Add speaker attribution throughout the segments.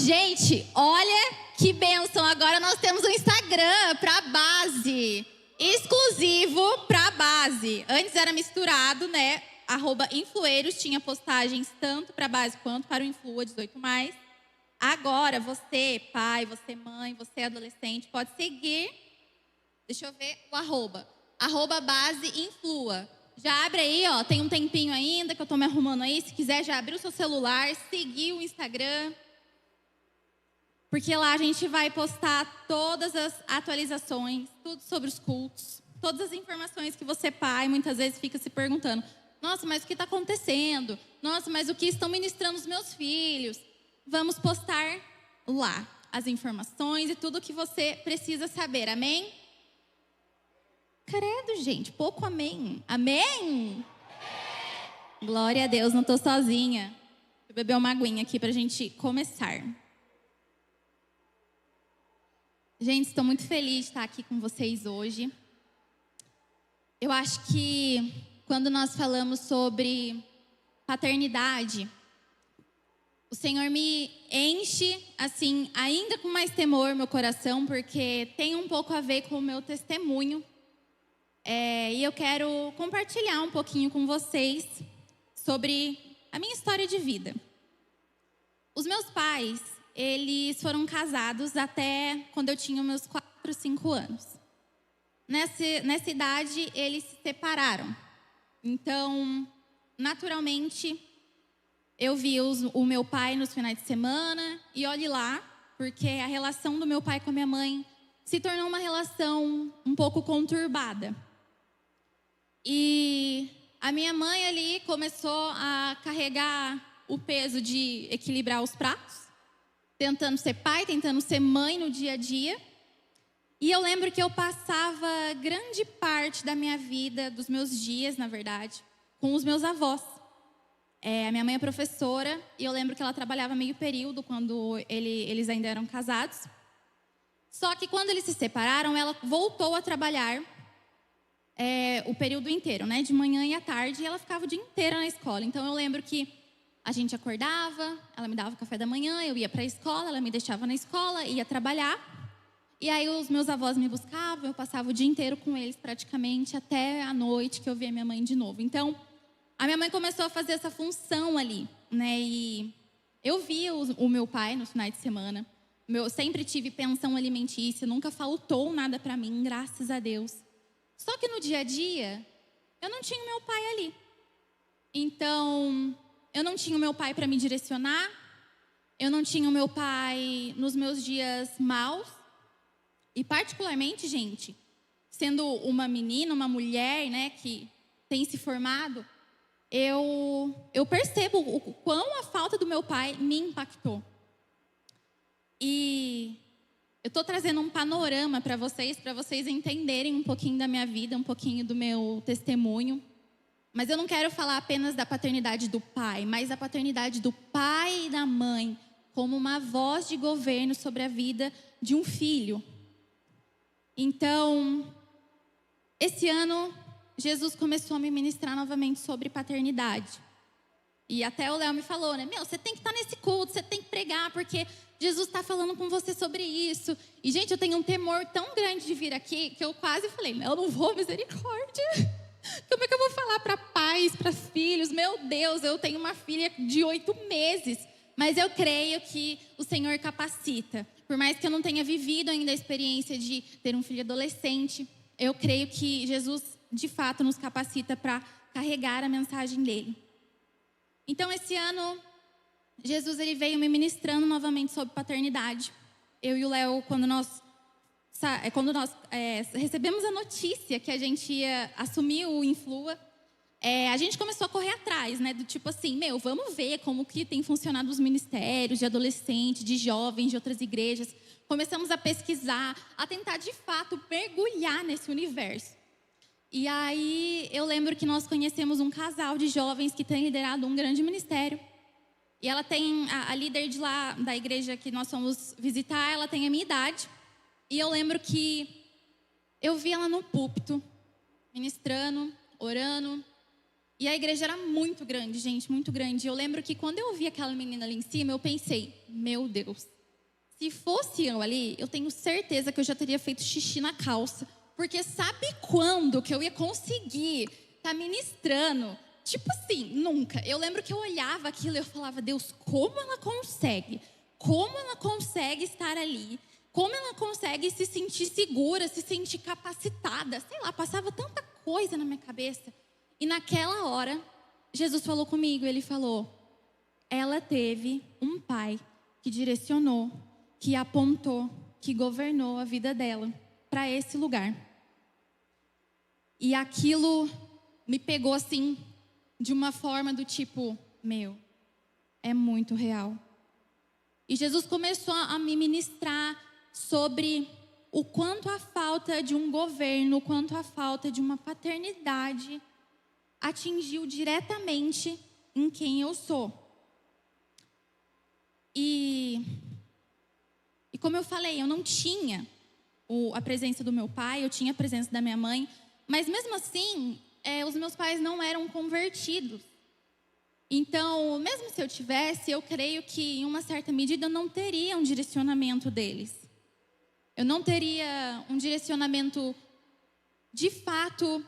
Speaker 1: Gente, olha que bênção. Agora nós temos um Instagram para base. Exclusivo para base. Antes era misturado, né? @influeiros tinha postagens tanto para base quanto para o Influa 18+. Agora você, pai, você mãe, você adolescente, pode seguir. Deixa eu ver o @ base influa. Já abre aí, ó, tem um tempinho ainda que eu tô me arrumando aí. Se quiser, já abriu o seu celular, seguir o Instagram. Porque lá a gente vai postar todas as atualizações, tudo sobre os cultos, todas as informações que você, pai, muitas vezes fica se perguntando. Nossa, mas o que está acontecendo? Nossa, mas o que estão ministrando os meus filhos? Vamos postar lá as informações e tudo o que você precisa saber. Amém? Credo, gente, pouco amém. Amém? Glória a Deus, não estou sozinha. Vou beber uma aguinha aqui para a gente começar. Gente, estou muito feliz de estar aqui com vocês hoje. Eu acho que quando nós falamos sobre paternidade, o Senhor me enche, assim, ainda com mais temor meu coração, porque tem um pouco a ver com o meu testemunho. E eu quero compartilhar um pouquinho com vocês sobre a minha história de vida. Os meus pais, eles foram casados até quando eu tinha meus 4, 5 anos. Nessa idade, eles se separaram. Então, naturalmente, eu vi o meu pai nos finais de semana e olhe lá, porque a relação do meu pai com a minha mãe se tornou uma relação um pouco conturbada. E a minha mãe ali começou a carregar o peso de equilibrar os pratos, tentando ser pai, tentando ser mãe no dia a dia. E eu lembro que eu passava grande parte da minha vida, dos meus dias, na verdade, com os meus avós. A minha mãe é professora e eu lembro que ela trabalhava meio período quando eles ainda eram casados. Só que quando eles se separaram, ela voltou a trabalhar o período inteiro, né? De manhã e à tarde, e ela ficava o dia inteiro na escola. Então eu lembro que a gente acordava, ela me dava o café da manhã, eu ia para a escola, ela me deixava na escola, ia trabalhar. E aí os meus avós me buscavam, eu passava o dia inteiro com eles praticamente até a noite que eu via minha mãe de novo. Então, a minha mãe começou a fazer essa função ali, né? E eu via o meu pai nos finais de semana. Eu sempre tive pensão alimentícia, nunca faltou nada para mim, graças a Deus. Só que no dia a dia, eu não tinha o meu pai ali. Então, eu não tinha o meu pai para me direcionar. Eu não tinha o meu pai nos meus dias maus. E particularmente, gente, sendo uma menina, uma mulher, né, que tem se formado, eu percebo o quão a falta do meu pai me impactou. E eu estou trazendo um panorama para vocês entenderem um pouquinho da minha vida, um pouquinho do meu testemunho. Mas eu não quero falar apenas da paternidade do pai, mas da paternidade do pai e da mãe, como uma voz de governo sobre a vida de um filho. Então, esse ano, Jesus começou a me ministrar novamente sobre paternidade. E até o Léo me falou, né? Você tem que estar nesse culto, você tem que pregar, porque Jesus está falando com você sobre isso. E, gente, eu tenho um temor tão grande de vir aqui, que eu quase falei, eu não vou, misericórdia. Como é que eu vou falar para pais, para filhos? Meu Deus, eu tenho uma filha de 8 meses. Mas eu creio que o Senhor capacita. Por mais que eu não tenha vivido ainda a experiência de ter um filho adolescente, eu creio que Jesus, de fato, nos capacita para carregar a mensagem dele. Então, esse ano, Jesus ele veio me ministrando novamente sobre paternidade. Eu e o Léo, quando nós recebemos a notícia que a gente ia assumir o Influa, a gente começou a correr atrás, né? Do tipo assim, vamos ver como que tem funcionado os ministérios de adolescentes, de jovens, de outras igrejas. Começamos a pesquisar, a tentar de fato mergulhar nesse universo. E aí eu lembro que nós conhecemos um casal de jovens que tem liderado um grande ministério. E ela tem, a líder de lá, da igreja que nós fomos visitar, ela tem a minha idade. E eu lembro que eu vi ela no púlpito, ministrando, orando. E a igreja era muito grande, gente, muito grande. Eu lembro que quando eu vi aquela menina ali em cima, eu pensei, meu Deus, Se fosse eu ali, eu tenho certeza que eu já teria feito xixi na calça. Porque sabe quando que eu ia conseguir estar ministrando? Tipo assim, nunca. Eu lembro que eu olhava aquilo e eu falava, Deus, como ela consegue? Como ela consegue estar ali? Como ela consegue se sentir segura, se sentir capacitada? Sei lá, passava tanta coisa na minha cabeça. E naquela hora, Jesus falou comigo, ele falou, ela teve um pai que direcionou, que apontou, que governou a vida dela para esse lugar. E aquilo me pegou assim, de uma forma do tipo, meu, é muito real. E Jesus começou a me ministrar sobre o quanto a falta de um governo, o quanto a falta de uma paternidade atingiu diretamente em quem eu sou. E como eu falei, eu não tinha a presença do meu pai, eu tinha a presença da minha mãe, mas mesmo assim, os meus pais não eram convertidos. Então, mesmo se eu tivesse, eu creio que em uma certa medida eu não teria um direcionamento deles. Eu não teria um direcionamento de fato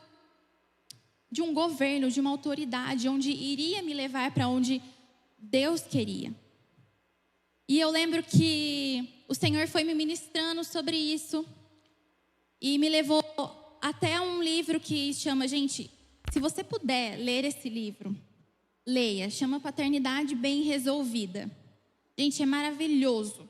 Speaker 1: de um governo, de uma autoridade, onde iria me levar para onde Deus queria. E eu lembro que o Senhor foi me ministrando sobre isso e me levou até um livro que chama, gente, se você puder ler esse livro, leia, chama Paternidade Bem Resolvida. Gente, é maravilhoso.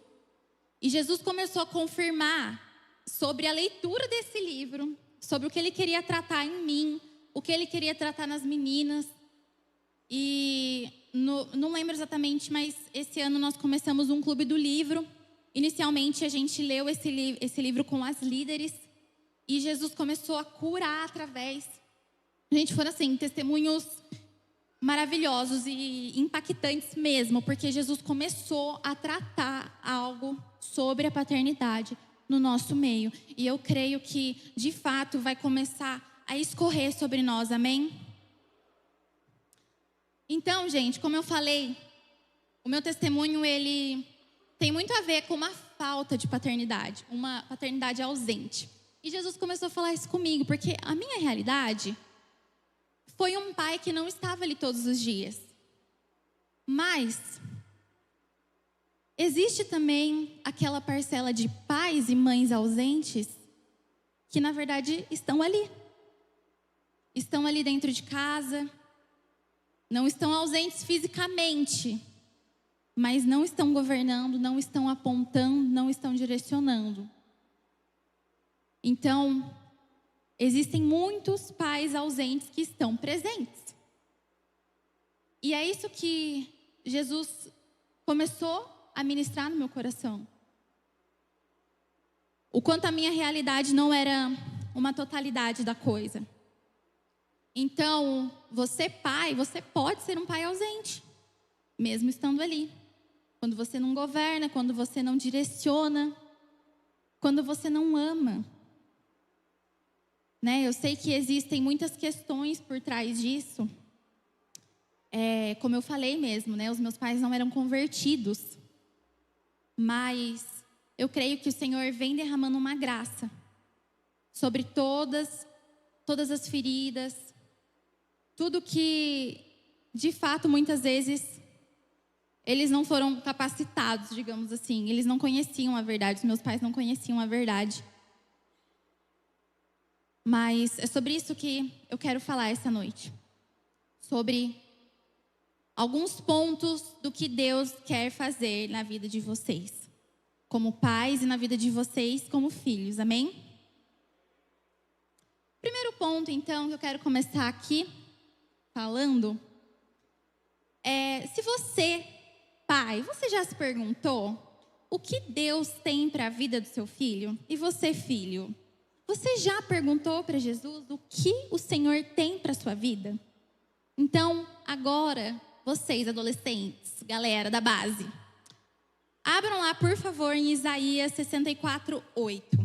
Speaker 1: E Jesus começou a confirmar sobre a leitura desse livro, sobre o que ele queria tratar em mim, o que ele queria tratar nas meninas. E não lembro exatamente, mas esse ano nós começamos um clube do livro. Inicialmente a gente leu esse livro com as líderes e Jesus começou a curar através. Gente, foram assim, testemunhos maravilhosos e impactantes mesmo, porque Jesus começou a tratar algo sobre a paternidade no nosso meio. E eu creio que, de fato, vai começar a escorrer sobre nós, amém? Então, gente, como eu falei, o meu testemunho, ele tem muito a ver com uma falta de paternidade, uma paternidade ausente. E Jesus começou a falar isso comigo, porque a minha realidade foi um pai que não estava ali todos os dias. Mas existe também aquela parcela de pais e mães ausentes que, na verdade, estão ali. Estão ali dentro de casa. Não estão ausentes fisicamente, mas não estão governando, não estão apontando, não estão direcionando. Então, existem muitos pais ausentes que estão presentes. E é isso que Jesus começou a ministrar no meu coração. O quanto a minha realidade não era uma totalidade da coisa. Então, você pai, você pode ser um pai ausente, mesmo estando ali. Quando você não governa, quando você não direciona, quando você não ama. Né? Eu sei que existem muitas questões por trás disso. Como eu falei mesmo, né? Os meus pais não eram convertidos. Mas eu creio que o Senhor vem derramando uma graça sobre todas as feridas, tudo que, de fato, muitas vezes, eles não foram capacitados, digamos assim. Eles não conheciam a verdade, os meus pais não conheciam a verdade. Mas é sobre isso que eu quero falar essa noite. Sobre alguns pontos do que Deus quer fazer na vida de vocês, como pais, e na vida de vocês como filhos, amém? Primeiro ponto, então, que eu quero começar aqui falando se você, pai, você já se perguntou o que Deus tem para a vida do seu filho? E você, filho, você já perguntou para Jesus o que o Senhor tem para a sua vida? Então, agora, vocês adolescentes, galera da base, abram lá, por favor, em Isaías 64:8.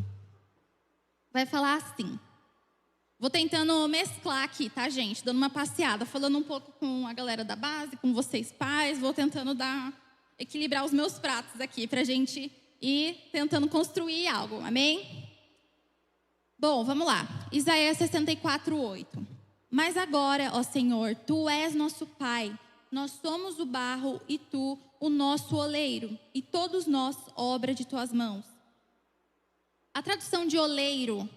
Speaker 1: Vai falar assim. Vou tentando mesclar aqui, tá, gente? Dando uma passeada, falando um pouco com a galera da base, com vocês pais. Vou tentando equilibrar os meus pratos aqui pra gente e tentando construir algo, amém? Bom, vamos lá. Isaías 64:8. Mas agora, ó Senhor, Tu és nosso Pai, nós somos o barro e Tu o nosso oleiro, e todos nós obra de Tuas mãos. A tradução de oleiro,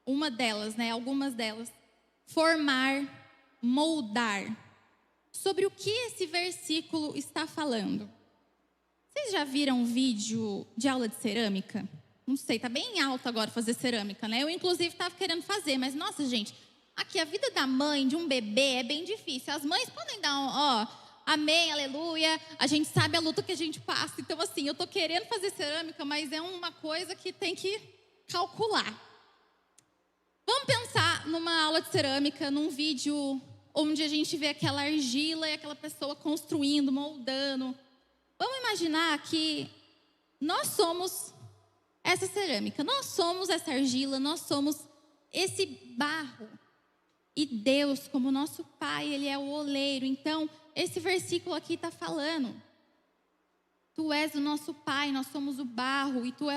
Speaker 1: uma delas, algumas delas, formar, moldar. Sobre o que esse versículo está falando? Vocês já viram um vídeo de aula de cerâmica? Não sei, tá bem alto agora fazer cerâmica, né? Eu, inclusive, estava querendo fazer, mas, nossa, gente, aqui a vida da mãe, de um bebê, é bem difícil. As mães podem dar amém, aleluia, a gente sabe a luta que a gente passa. Então, assim, eu tô querendo fazer cerâmica, mas é uma coisa que tem que calcular. Vamos pensar numa aula de cerâmica, num vídeo onde a gente vê aquela argila e aquela pessoa construindo, moldando. Vamos imaginar que nós somos essa cerâmica, nós somos essa argila, nós somos esse barro. E Deus, como nosso Pai, Ele é o oleiro. Então, esse versículo aqui está falando: Tu és o nosso Pai, nós somos o barro, e Tu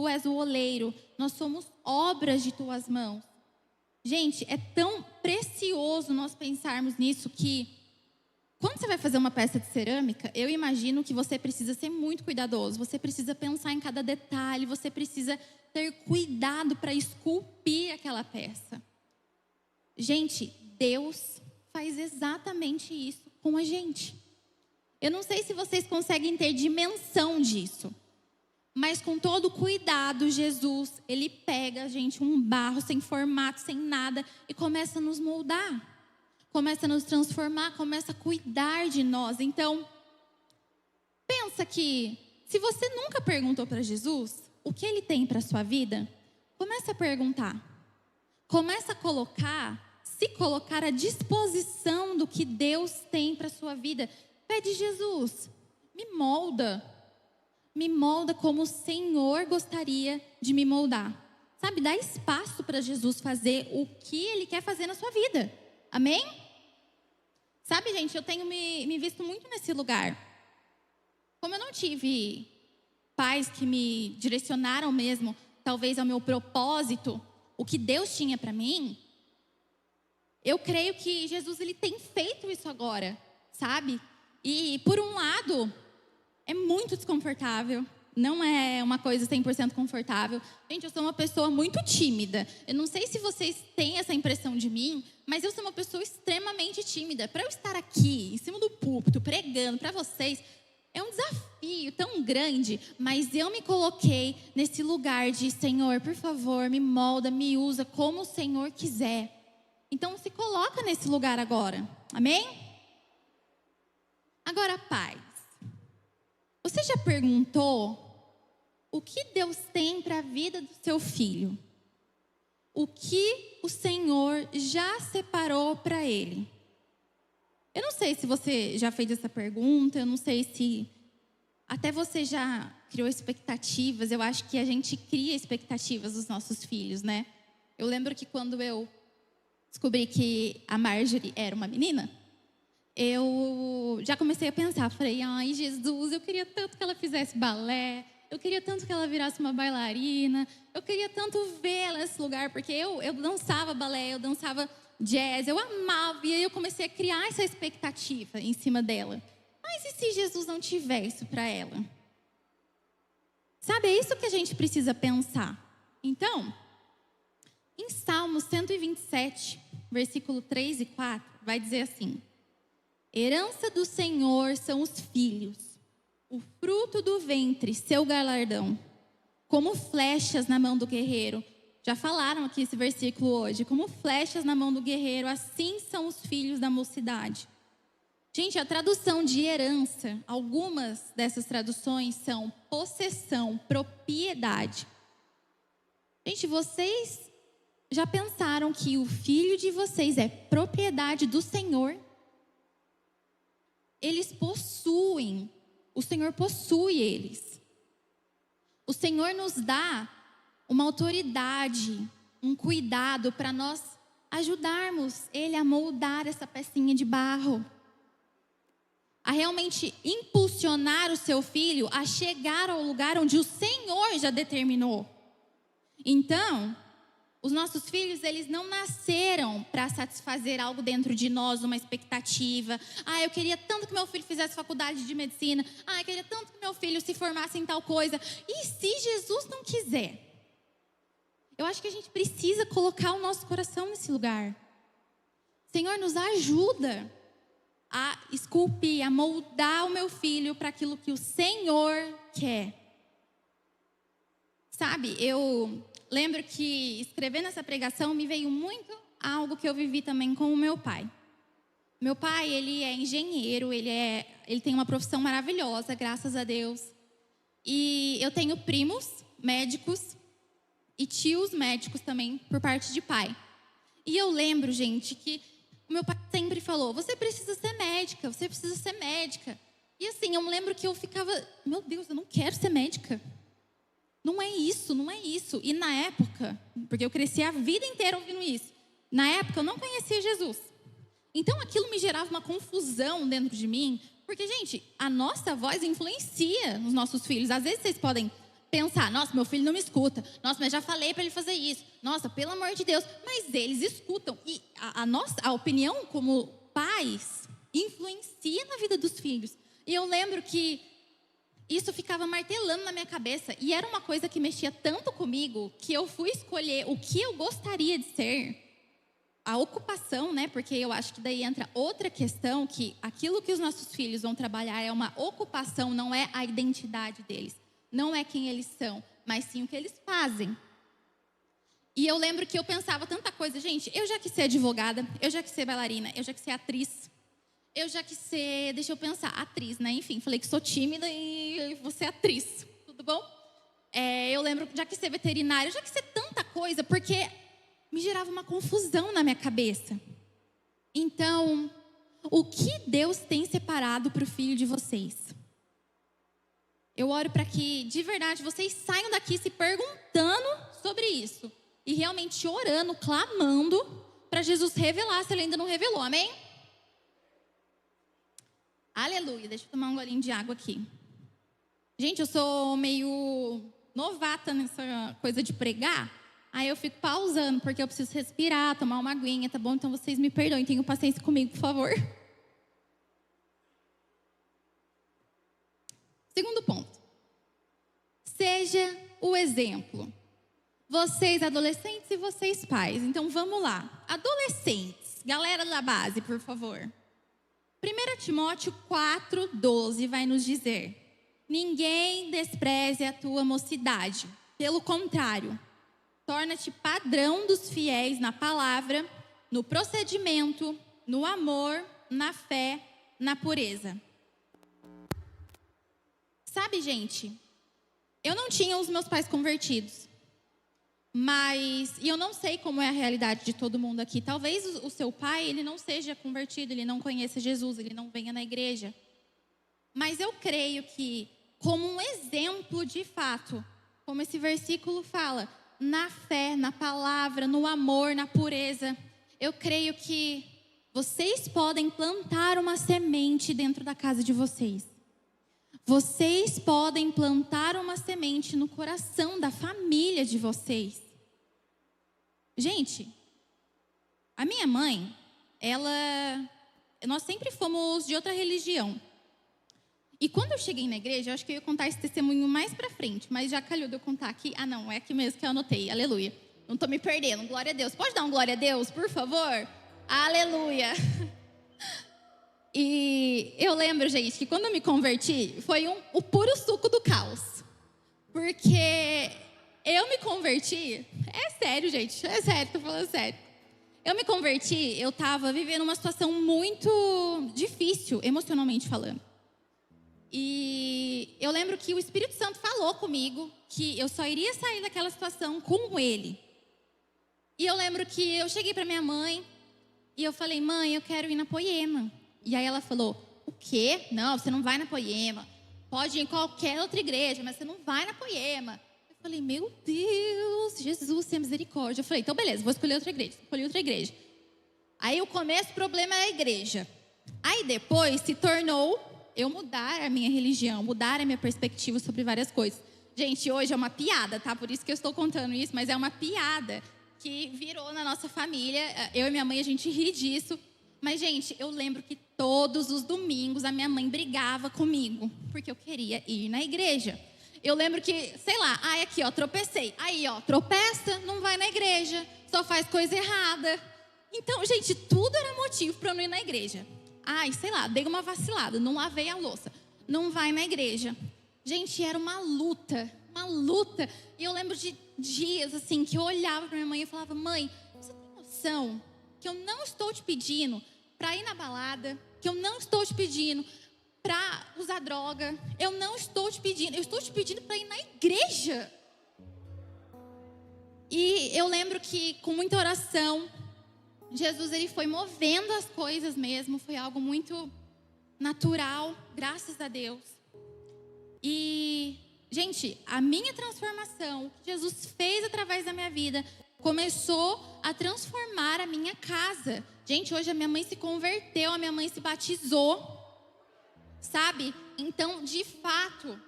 Speaker 1: és o oleiro. Nós somos obras de Tuas mãos. Gente, é tão precioso nós pensarmos nisso que quando você vai fazer uma peça de cerâmica, eu imagino que você precisa ser muito cuidadoso. Você precisa pensar em cada detalhe, você precisa ter cuidado para esculpir aquela peça. Gente, Deus faz exatamente isso com a gente. Eu não sei se vocês conseguem ter dimensão disso, mas com todo cuidado, Jesus, Ele pega a gente, um barro sem formato, sem nada, e começa a nos moldar. Começa a nos transformar, começa a cuidar de nós. Então, pensa que se você nunca perguntou para Jesus o que Ele tem para a sua vida, comece a perguntar. Começa a se colocar à disposição do que Deus tem para a sua vida. Pede: Jesus, me molda como o Senhor gostaria de me moldar. Sabe, dá espaço para Jesus fazer o que Ele quer fazer na sua vida. Amém? Sabe, gente, eu tenho me visto muito nesse lugar. Como eu não tive pais que me direcionaram mesmo, talvez ao meu propósito, o que Deus tinha para mim, eu creio que Jesus, Ele tem feito isso agora, sabe? E, por um lado, é muito desconfortável. Não é uma coisa 100% confortável. Gente, eu sou uma pessoa muito tímida. Eu não sei se vocês têm essa impressão de mim, mas eu sou uma pessoa extremamente tímida. Para eu estar aqui, em cima do púlpito, pregando para vocês, é um desafio tão grande. Mas eu me coloquei nesse lugar de: Senhor, por favor, me molda, me usa como o Senhor quiser. Então, se coloca nesse lugar agora. Amém? Agora, pais, você já perguntou o que Deus tem para a vida do seu filho? O que o Senhor já separou para ele? Eu não sei se você já fez essa pergunta, eu não sei se até você já criou expectativas. Eu acho que a gente cria expectativas dos nossos filhos, né? Eu lembro que quando eu descobri que a Marjorie era uma menina, eu já comecei a pensar, falei: ai, Jesus, eu queria tanto que ela fizesse balé, eu queria tanto que ela virasse uma bailarina, eu queria tanto vê-la nesse lugar, porque eu dançava balé, eu dançava jazz, eu amava, e aí eu comecei a criar essa expectativa em cima dela. Mas e se Jesus não tiver isso para ela? Sabe, é isso que a gente precisa pensar. Então, em Salmos 127, versículo 3 e 4, vai dizer assim: herança do Senhor são os filhos, o fruto do ventre, seu galardão. Como flechas na mão do guerreiro. Já falaram aqui esse versículo hoje. Como flechas na mão do guerreiro, assim são os filhos da mocidade. Gente, a tradução de herança, algumas dessas traduções são possessão, propriedade. Gente, vocês já pensaram que o filho de vocês é propriedade do Senhor? Eles possuem, o Senhor possui eles. O Senhor nos dá uma autoridade, um cuidado para nós ajudarmos Ele a moldar essa pecinha de barro. a realmente impulsionar o seu filho a chegar ao lugar onde o Senhor já determinou. Então, os nossos filhos, eles não nasceram para satisfazer algo dentro de nós, uma expectativa. Eu queria tanto que meu filho fizesse faculdade de medicina. Eu queria tanto que meu filho se formasse em tal coisa. E se Jesus não quiser? Eu acho que a gente precisa colocar o nosso coração nesse lugar. Senhor, nos ajuda a esculpir, a moldar o meu filho para aquilo que o Senhor quer. Sabe, eu lembro que escrevendo essa pregação me veio muito algo que eu vivi também com o meu pai. Meu pai, ele é engenheiro, ele tem uma profissão maravilhosa, graças a Deus. E eu tenho primos médicos e tios médicos também por parte de pai. E eu lembro, gente, que o meu pai sempre falou: você precisa ser médica, você precisa ser médica. E assim, eu me lembro que eu ficava: meu Deus, eu não quero ser médica. Não é isso, não é isso. E na época, porque eu cresci a vida inteira ouvindo isso, na época eu não conhecia Jesus. Então aquilo me gerava uma confusão dentro de mim, porque, gente, a nossa voz influencia nos nossos filhos. Às vezes vocês podem pensar: nossa, meu filho não me escuta. Nossa, mas já falei para ele fazer isso. Nossa, pelo amor de Deus. Mas eles escutam. E a opinião como pais influencia na vida dos filhos. E eu lembro que isso ficava martelando na minha cabeça. E era uma coisa que mexia tanto comigo que eu fui escolher o que eu gostaria de ser. A ocupação, né? Porque eu acho que daí entra outra questão, que aquilo que os nossos filhos vão trabalhar é uma ocupação, não é a identidade deles. Não é quem eles são, mas sim o que eles fazem. E eu lembro que eu pensava tanta coisa. Gente, eu já quis ser advogada, eu já quis ser bailarina, eu já quis ser atriz. Eu já quis ser, deixa eu pensar, atriz, né? Enfim, falei que sou tímida e vou ser atriz. Tudo bom? Eu lembro que já quis ser veterinária, eu já quis ser tanta coisa, porque me gerava uma confusão na minha cabeça. Então, o que Deus tem separado para o filho de vocês? Eu oro para que, de verdade, vocês saiam daqui se perguntando sobre isso. E realmente orando, clamando para Jesus revelar, se Ele ainda não revelou. Amém? Aleluia. Deixa eu tomar um golinho de água aqui. Gente, eu sou meio novata nessa coisa de pregar. Aí eu fico pausando, porque eu preciso respirar, tomar uma aguinha, tá bom? Então vocês me perdoem, tenham paciência comigo, por favor. Segundo ponto. Seja o exemplo. Vocês adolescentes e vocês pais. Então vamos lá. Adolescentes, galera da base, por favor. 1 Timóteo 4:12 vai nos dizer: ninguém despreze a tua mocidade. Pelo contrário, torna-te padrão dos fiéis na palavra, no procedimento, no amor, na fé, na pureza. Sabe, gente, eu não tinha os meus pais convertidos. E eu não sei como é a realidade de todo mundo aqui. Talvez o seu pai, ele não seja convertido, ele não conheça Jesus, ele não venha na igreja. Mas eu creio que, como um exemplo de fato, como esse versículo fala, na fé, na palavra, no amor, na pureza, eu creio que vocês podem plantar uma semente dentro da casa de vocês. Vocês podem plantar uma semente no coração da família de vocês. Gente, a minha mãe, nós sempre fomos de outra religião. E quando eu cheguei na igreja, eu acho que eu ia contar esse testemunho mais pra frente, mas já calhou de eu contar aqui. Não, é aqui mesmo que eu anotei, aleluia. Não tô me perdendo, glória a Deus. Pode dar um glória a Deus, por favor? Aleluia. E eu lembro, gente, que quando eu me converti, foi o puro suco do caos. Porque eu me converti, é sério, gente, é sério, tô falando sério. Eu me converti, eu tava vivendo uma situação muito difícil, emocionalmente falando. E eu lembro que o Espírito Santo falou comigo que eu só iria sair daquela situação com Ele. E eu lembro que eu cheguei pra minha mãe e eu falei: mãe, eu quero ir na Poema. E aí ela falou: o quê? Não, você não vai na Poema. Pode ir em qualquer outra igreja, mas você não vai na Poema. Eu falei: meu Deus, Jesus, tenha misericórdia. Eu falei: então beleza, vou escolher outra igreja. Escolhi outra igreja. Aí o começo, o problema era a igreja. Aí depois se tornou eu mudar a minha religião, mudar a minha perspectiva sobre várias coisas. Gente, hoje é uma piada, tá? Por isso que eu estou contando isso, mas é uma piada que virou na nossa família. Eu e minha mãe, a gente ri disso. Mas, gente, eu lembro que todos os domingos a minha mãe brigava comigo, porque eu queria ir na igreja. Eu lembro que, sei lá, aqui, ó, tropecei. Aí, ó, tropeça, não vai na igreja, só faz coisa errada. Então, gente, tudo era motivo para eu não ir na igreja. Sei lá, dei uma vacilada, não lavei a louça, não vai na igreja. Gente, era uma luta. E eu lembro de dias, assim, que eu olhava para minha mãe e falava: mãe, você tem noção que eu não estou te pedindo para ir na balada, que eu não estou te pedindo para usar droga, eu estou te pedindo para ir na igreja. E eu lembro que com muita oração, Jesus, ele foi movendo as coisas mesmo, foi algo muito natural, graças a Deus. E, gente, a minha transformação, que Jesus fez através da minha vida, começou a transformar a minha casa. Gente, hoje a minha mãe se converteu, a minha mãe se batizou. Sabe? Então, de fato,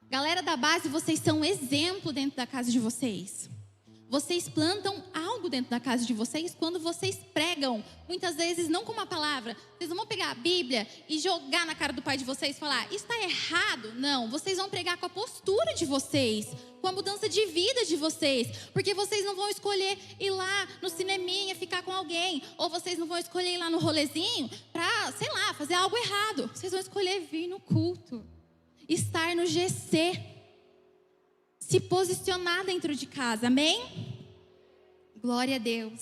Speaker 1: galera da base, vocês são um exemplo dentro da casa de vocês. Vocês plantam algo dentro da casa de vocês quando vocês pregam. Muitas vezes não com uma palavra. Vocês não vão pegar a Bíblia e jogar na cara do pai de vocês e falar: isso está errado. Não, vocês vão pregar com a postura de vocês, com a mudança de vida de vocês. Porque vocês não vão escolher ir lá no cineminha, ficar com alguém. Ou vocês não vão escolher ir lá no rolezinho para, sei lá, fazer algo errado. Vocês vão escolher vir no culto, estar no GC, se posicionar dentro de casa, amém? Glória a Deus.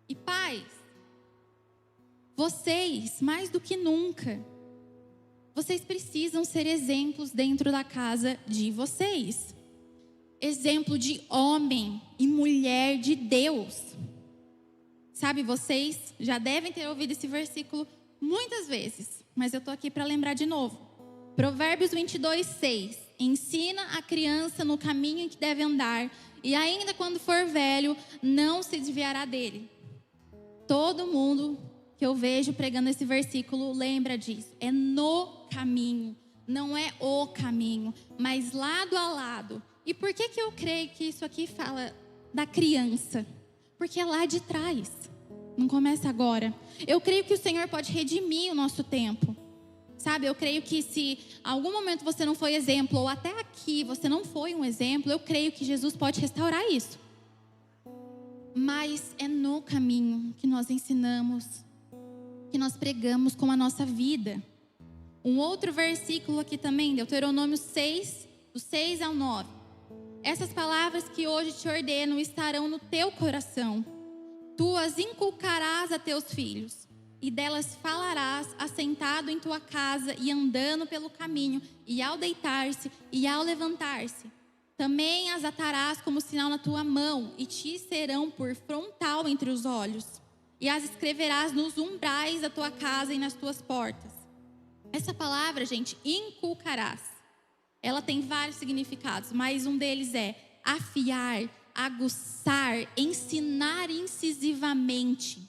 Speaker 1: E pais, vocês, mais do que nunca, vocês precisam ser exemplos dentro da casa de vocês. Exemplo de homem e mulher de Deus. Sabe, vocês já devem ter ouvido esse versículo muitas vezes, mas eu estou aqui para lembrar de novo. Provérbios 22:6. Ensina a criança no caminho em que deve andar, e ainda quando for velho, não se desviará dele. Todo mundo que eu vejo pregando esse versículo lembra disso. É no caminho, não é o caminho, mas lado a lado. E por que eu creio que isso aqui fala da criança? Porque é lá de trás, não começa agora. Eu creio que o Senhor pode redimir o nosso tempo. Sabe, eu creio que se em algum momento você não foi exemplo, ou até aqui você não foi um exemplo, eu creio que Jesus pode restaurar isso. Mas é no caminho que nós ensinamos, que nós pregamos com a nossa vida. Um outro versículo aqui também, Deuteronômio 6, do 6 ao 9. Essas palavras que hoje te ordeno estarão no teu coração. Tu as inculcarás a teus filhos. E delas falarás assentado em tua casa e andando pelo caminho, e ao deitar-se e ao levantar-se. Também as atarás como sinal na tua mão, e te serão por frontal entre os olhos. E as escreverás nos umbrais da tua casa e nas tuas portas. Essa palavra, gente, inculcarás, ela tem vários significados, mas um deles é afiar, aguçar, ensinar incisivamente.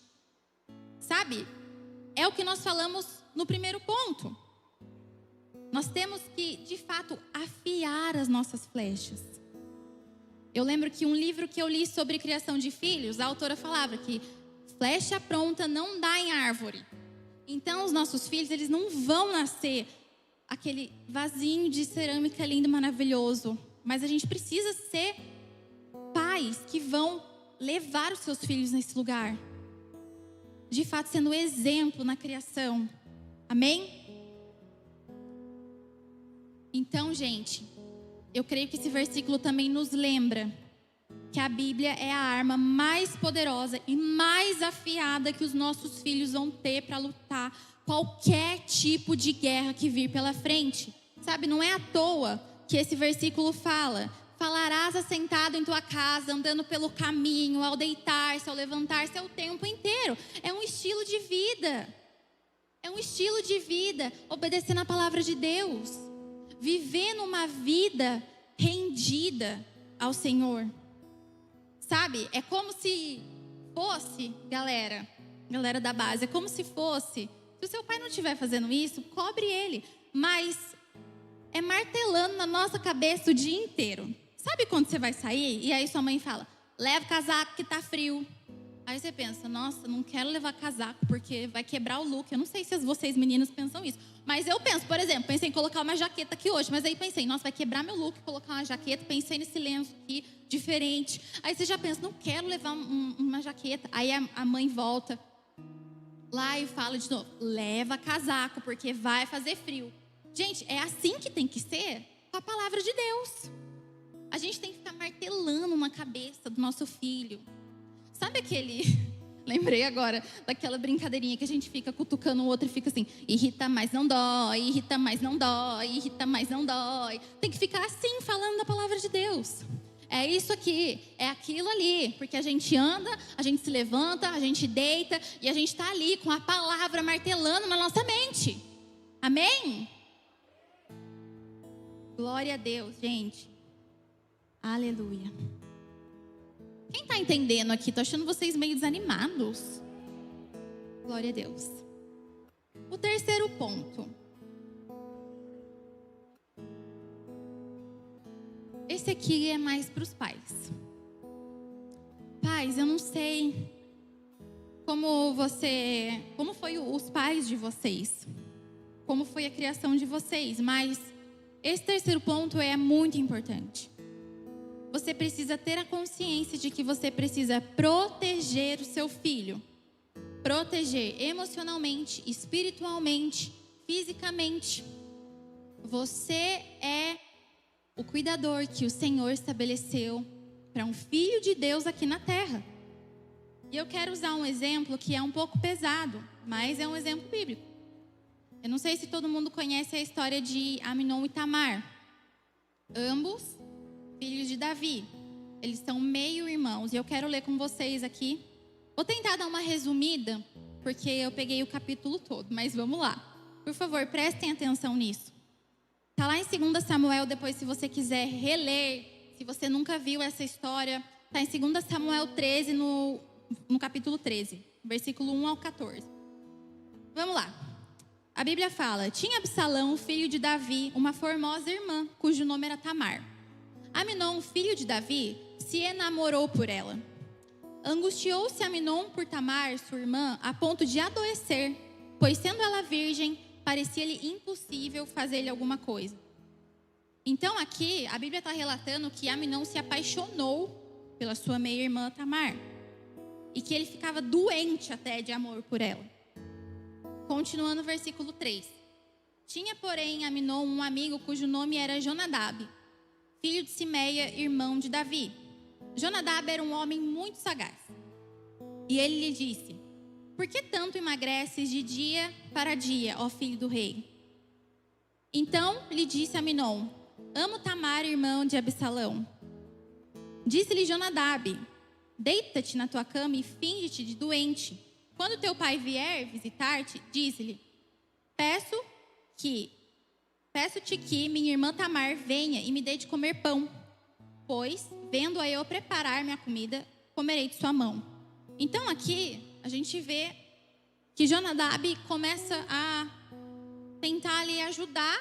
Speaker 1: Sabe? É o que nós falamos no primeiro ponto. Nós temos que, de fato, afiar as nossas flechas. Eu lembro que um livro que eu li sobre criação de filhos, a autora falava que flecha pronta não dá em árvore. Então, os nossos filhos, eles não vão nascer aquele vasinho de cerâmica lindo e maravilhoso. Mas a gente precisa ser pais que vão levar os seus filhos nesse lugar. De fato, sendo exemplo na criação. Amém? Então, gente, eu creio que esse versículo também nos lembra que a Bíblia é a arma mais poderosa e mais afiada que os nossos filhos vão ter para lutar qualquer tipo de guerra que vir pela frente. Sabe, não é à toa que esse versículo fala: falarás assentado em tua casa, andando pelo caminho, ao deitar-se, ao levantar-se, é o tempo inteiro. É um estilo de vida. É um estilo de vida, obedecendo a palavra de Deus. Vivendo uma vida rendida ao Senhor. Sabe, é como se fosse, galera da base, é como se fosse Se o seu pai não estiver fazendo isso, cobre ele. Mas é martelando na nossa cabeça o dia inteiro. Sabe quando você vai sair e aí sua mãe fala, leva o casaco que tá frio. Aí você pensa, nossa, não quero levar casaco porque vai quebrar o look. Eu não sei se vocês meninas pensam isso. Mas eu penso, por exemplo, pensei em colocar uma jaqueta aqui hoje. Mas aí pensei, nossa, vai quebrar meu look colocar uma jaqueta. Pensei nesse lenço aqui, diferente. Aí você já pensa, não quero levar uma jaqueta. Aí a mãe volta lá e fala de novo, leva casaco porque vai fazer frio. Gente, é assim que tem que ser com a palavra de Deus. A gente tem que ficar martelando na cabeça do nosso filho. Sabe aquele... Lembrei agora daquela brincadeirinha que a gente fica cutucando o outro e fica assim, irrita, mas não dói, irrita, mas não dói, irrita, mas não dói. Tem que ficar assim, falando da palavra de Deus. É isso aqui, é aquilo ali. Porque a gente anda, a gente se levanta, a gente deita e a gente está ali com a palavra martelando na nossa mente. Amém? Glória a Deus, gente. Aleluia. Quem está entendendo aqui? Estou achando vocês meio desanimados. Glória a Deus. O terceiro ponto. Esse aqui é mais para os pais. Pais, eu não sei como foi os pais de vocês, como foi a criação de vocês, mas esse terceiro ponto é muito importante. Você precisa ter a consciência de que você precisa proteger o seu filho. Proteger emocionalmente, espiritualmente, fisicamente. Você é o cuidador que o Senhor estabeleceu para um filho de Deus aqui na terra. E eu quero usar um exemplo que é um pouco pesado, mas é um exemplo bíblico. Eu não sei se todo mundo conhece a história de Amnon e Tamar. Ambos filhos de Davi. Eles são meio-irmãos. E eu quero ler com vocês aqui. Vou tentar dar uma resumida, porque eu peguei o capítulo todo. Mas vamos lá. Por favor, prestem atenção nisso. Está lá em 2 Samuel, depois se você quiser reler. Se você nunca viu essa história, está em 2 Samuel 13, no capítulo 13. Versículo 1 ao 14. Vamos lá. A Bíblia fala, tinha Absalão, filho de Davi, uma formosa irmã, cujo nome era Tamar. Amnon, filho de Davi, se enamorou por ela. Angustiou-se Amnon por Tamar, sua irmã, a ponto de adoecer, pois sendo ela virgem, parecia-lhe impossível fazer-lhe alguma coisa. Então aqui, a Bíblia está relatando que Amnon se apaixonou pela sua meia-irmã Tamar. E que ele ficava doente até de amor por ela. Continuando o versículo 3. Tinha, porém, Amnon um amigo cujo nome era Jonadab, filho de Simeia, irmão de Davi. Jonadab era um homem muito sagaz. E ele lhe disse, por que tanto emagreces de dia para dia, ó filho do rei? Então lhe disse Amnon, amo Tamar, irmão de Absalão. Disse-lhe Jonadab, deita-te na tua cama e finge-te de doente. Quando teu pai vier visitar-te, diz-lhe, peço-te que minha irmã Tamar venha e me dê de comer pão, pois, vendo-a eu preparar minha comida, comerei de sua mão. Então aqui, a gente vê que Jonadab começa a tentar ali ajudar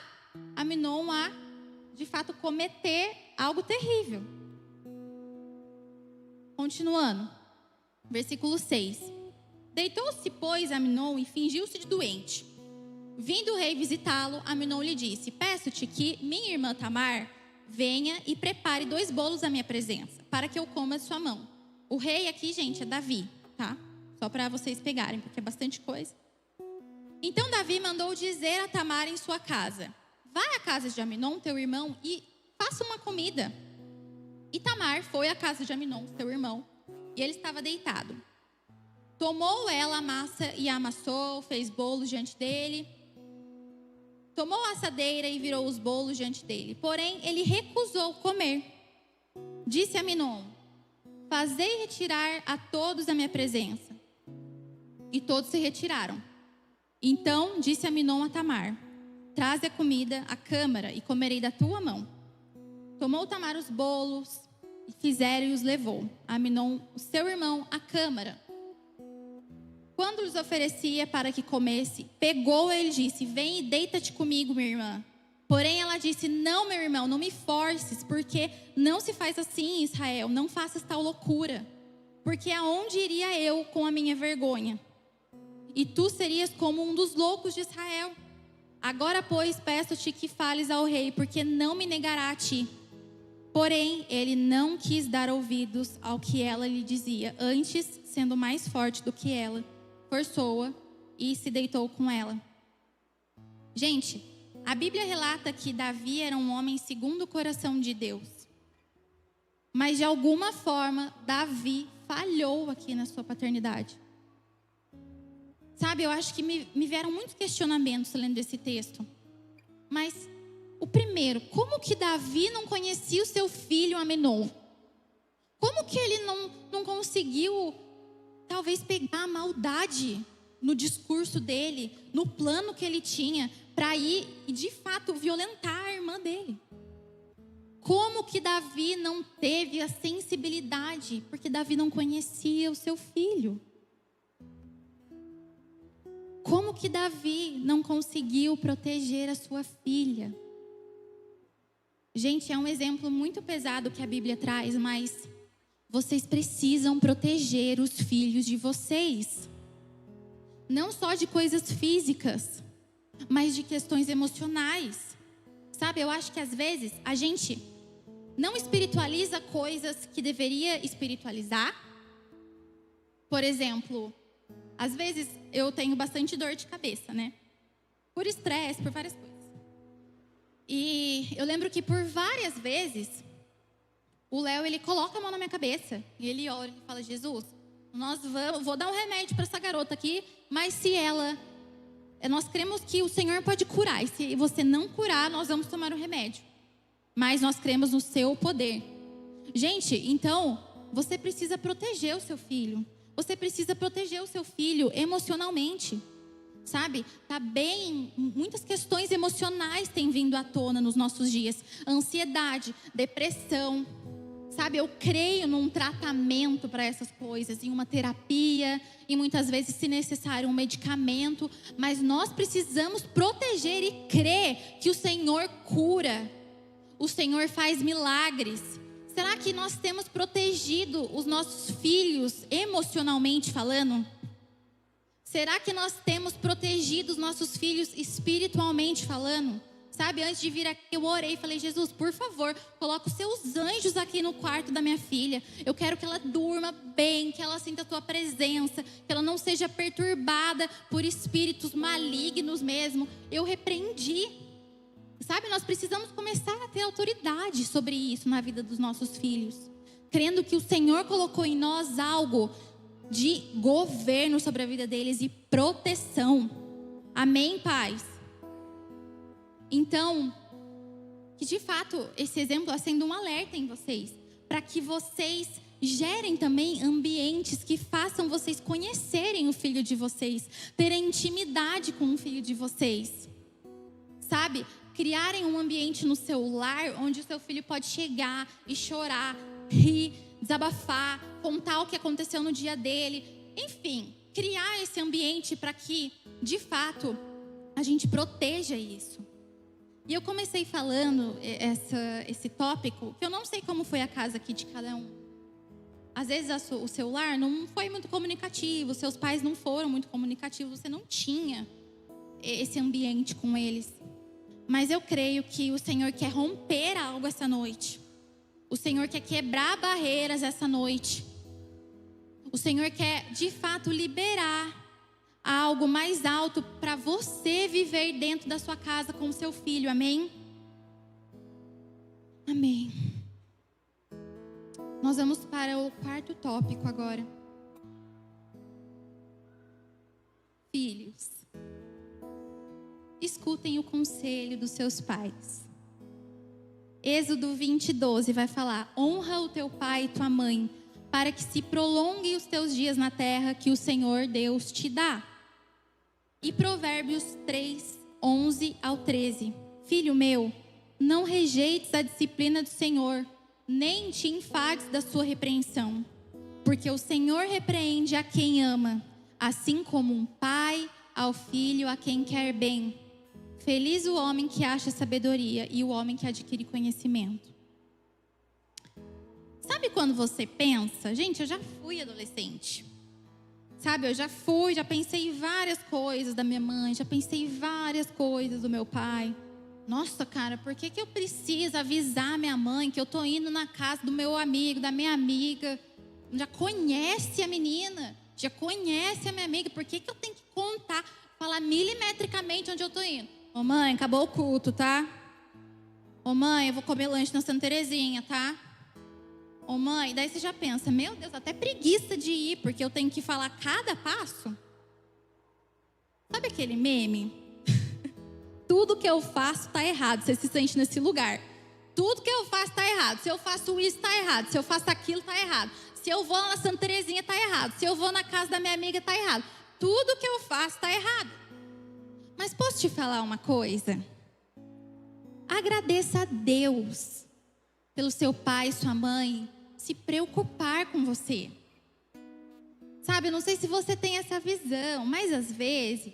Speaker 1: Amnon a, de fato, cometer algo terrível. Continuando, versículo 6. Deitou-se, pois, Amnon e fingiu-se de doente. Vindo o rei visitá-lo, Amnon lhe disse, peço-te que minha irmã Tamar venha e prepare 2 bolos à minha presença, para que eu coma de sua mão. O rei aqui, gente, é Davi, tá? Só para vocês pegarem, porque é bastante coisa. Então Davi mandou dizer a Tamar em sua casa, vai à casa de Amnon, teu irmão, e faça uma comida. E Tamar foi à casa de Amnon, seu irmão, e ele estava deitado. Tomou ela a massa e a amassou, fez bolos diante dele. Tomou a assadeira e virou os bolos diante dele. Porém, ele recusou comer. Disse a Amnon, fazei retirar a todos da minha presença. E todos se retiraram. Então disse Amnon a Tamar, traze a comida à câmara e comerei da tua mão. Tomou Tamar os bolos e fizeram e os levou. Amnon, o seu irmão, à câmara. Quando lhes oferecia para que comesse, pegou-a e lhe disse: vem e deita-te comigo, minha irmã. Porém ela disse: não, meu irmão, não me forces, porque não se faz assim em Israel, não faças tal loucura. Porque aonde iria eu com a minha vergonha? E tu serias como um dos loucos de Israel. Agora, pois, peço-te que fales ao rei, porque não me negará a ti. Porém, ele não quis dar ouvidos ao que ela lhe dizia. Antes, sendo mais forte do que ela, forçou-a e se deitou com ela. Gente, a Bíblia relata que Davi era um homem segundo o coração de Deus. Mas de alguma forma, Davi falhou aqui na sua paternidade. Sabe, eu acho que me vieram muitos questionamentos lendo esse texto. Mas o primeiro, como que Davi não conhecia o seu filho Amnon? Como que ele não conseguiu, talvez, pegar a maldade no discurso dele, no plano que ele tinha, para ir e, de fato, violentar a irmã dele? Como que Davi não teve a sensibilidade? Porque Davi não conhecia o seu filho. Como que Davi não conseguiu proteger a sua filha? Gente, é um exemplo muito pesado que a Bíblia traz, mas vocês precisam proteger os filhos de vocês. Não só de coisas físicas, mas de questões emocionais. Sabe, eu acho que às vezes a gente não espiritualiza coisas que deveria espiritualizar. Por exemplo, às vezes eu tenho bastante dor de cabeça, né? Por estresse, por várias coisas. E eu lembro que por várias vezes, o Léo, ele coloca a mão na minha cabeça. E ele ora e fala: Jesus, vou dar um remédio para essa garota aqui. Mas se nós cremos que o Senhor pode curar. E se você não curar, nós vamos tomar o remédio. Mas nós cremos no seu poder. Gente, então, você precisa proteger o seu filho. Você precisa proteger o seu filho emocionalmente, sabe? Muitas questões emocionais têm vindo à tona nos nossos dias. Ansiedade, depressão, sabe? Eu creio num tratamento para essas coisas, em uma terapia, e muitas vezes, se necessário, um medicamento. Mas nós precisamos proteger e crer que o Senhor cura. O Senhor faz milagres. Será que nós temos protegido os nossos filhos emocionalmente falando? Será que nós temos protegido os nossos filhos espiritualmente falando? Sabe, antes de vir aqui eu orei e falei: Jesus, por favor, coloca os seus anjos aqui no quarto da minha filha. Eu quero que ela durma bem, que ela sinta a tua presença, que ela não seja perturbada por espíritos malignos mesmo. Eu repreendi. Sabe, nós precisamos começar a ter autoridade sobre isso na vida dos nossos filhos. Crendo que o Senhor colocou em nós algo de governo sobre a vida deles e proteção. Amém, pais? Então, que de fato esse exemplo acenda um alerta em vocês. Para que vocês gerem também ambientes que façam vocês conhecerem o filho de vocês. Terem intimidade com o filho de vocês. Sabe? Criarem um ambiente no seu lar onde o seu filho pode chegar e chorar, rir, desabafar, contar o que aconteceu no dia dele. Enfim, criar esse ambiente para que, de fato, a gente proteja isso. E eu comecei falando esse tópico, que eu não sei como foi a casa aqui de cada um. Às vezes o seu lar não foi muito comunicativo, seus pais não foram muito comunicativos, você não tinha esse ambiente com eles. Mas eu creio que o Senhor quer romper algo essa noite. O Senhor quer quebrar barreiras essa noite. O Senhor quer, de fato, liberar algo mais alto para você viver dentro da sua casa com o seu filho. Amém? Amém. Nós vamos para o quarto tópico agora. Filhos, escutem o conselho dos seus pais. Êxodo 20:12 vai falar: honra o teu pai e tua mãe, para que se prolonguem os teus dias na terra que o Senhor Deus te dá. E Provérbios 3:11-13: filho meu, não rejeites a disciplina do Senhor, nem te enfades da sua repreensão, porque o Senhor repreende a quem ama, assim como um pai ao filho a quem quer bem. Feliz o homem que acha sabedoria e o homem que adquire conhecimento. Sabe quando você pensa? Gente, eu já fui adolescente. Sabe, eu já pensei em várias coisas da minha mãe, já pensei em várias coisas do meu pai. Nossa, cara, por que eu preciso avisar minha mãe que eu tô indo na casa do meu amigo, da minha amiga? Já conhece a menina, já conhece a minha amiga, por que eu tenho que contar, falar milimetricamente onde eu tô indo? Ô mãe, acabou o culto, tá? Ô mãe, eu vou comer lanche na Santa Terezinha, tá? Ô mãe, daí você já pensa, meu Deus, até preguiça de ir, porque eu tenho que falar cada passo. Sabe aquele meme? Tudo que eu faço tá errado, você se sente nesse lugar. Tudo que eu faço tá errado, se eu faço isso tá errado, se eu faço aquilo tá errado. Se eu vou na Santa Terezinha tá errado, se eu vou na casa da minha amiga tá errado. Tudo que eu faço tá errado. Mas posso te falar uma coisa? Agradeça a Deus pelo seu pai e sua mãe se preocupar com você. Sabe, eu não sei se você tem essa visão, mas às vezes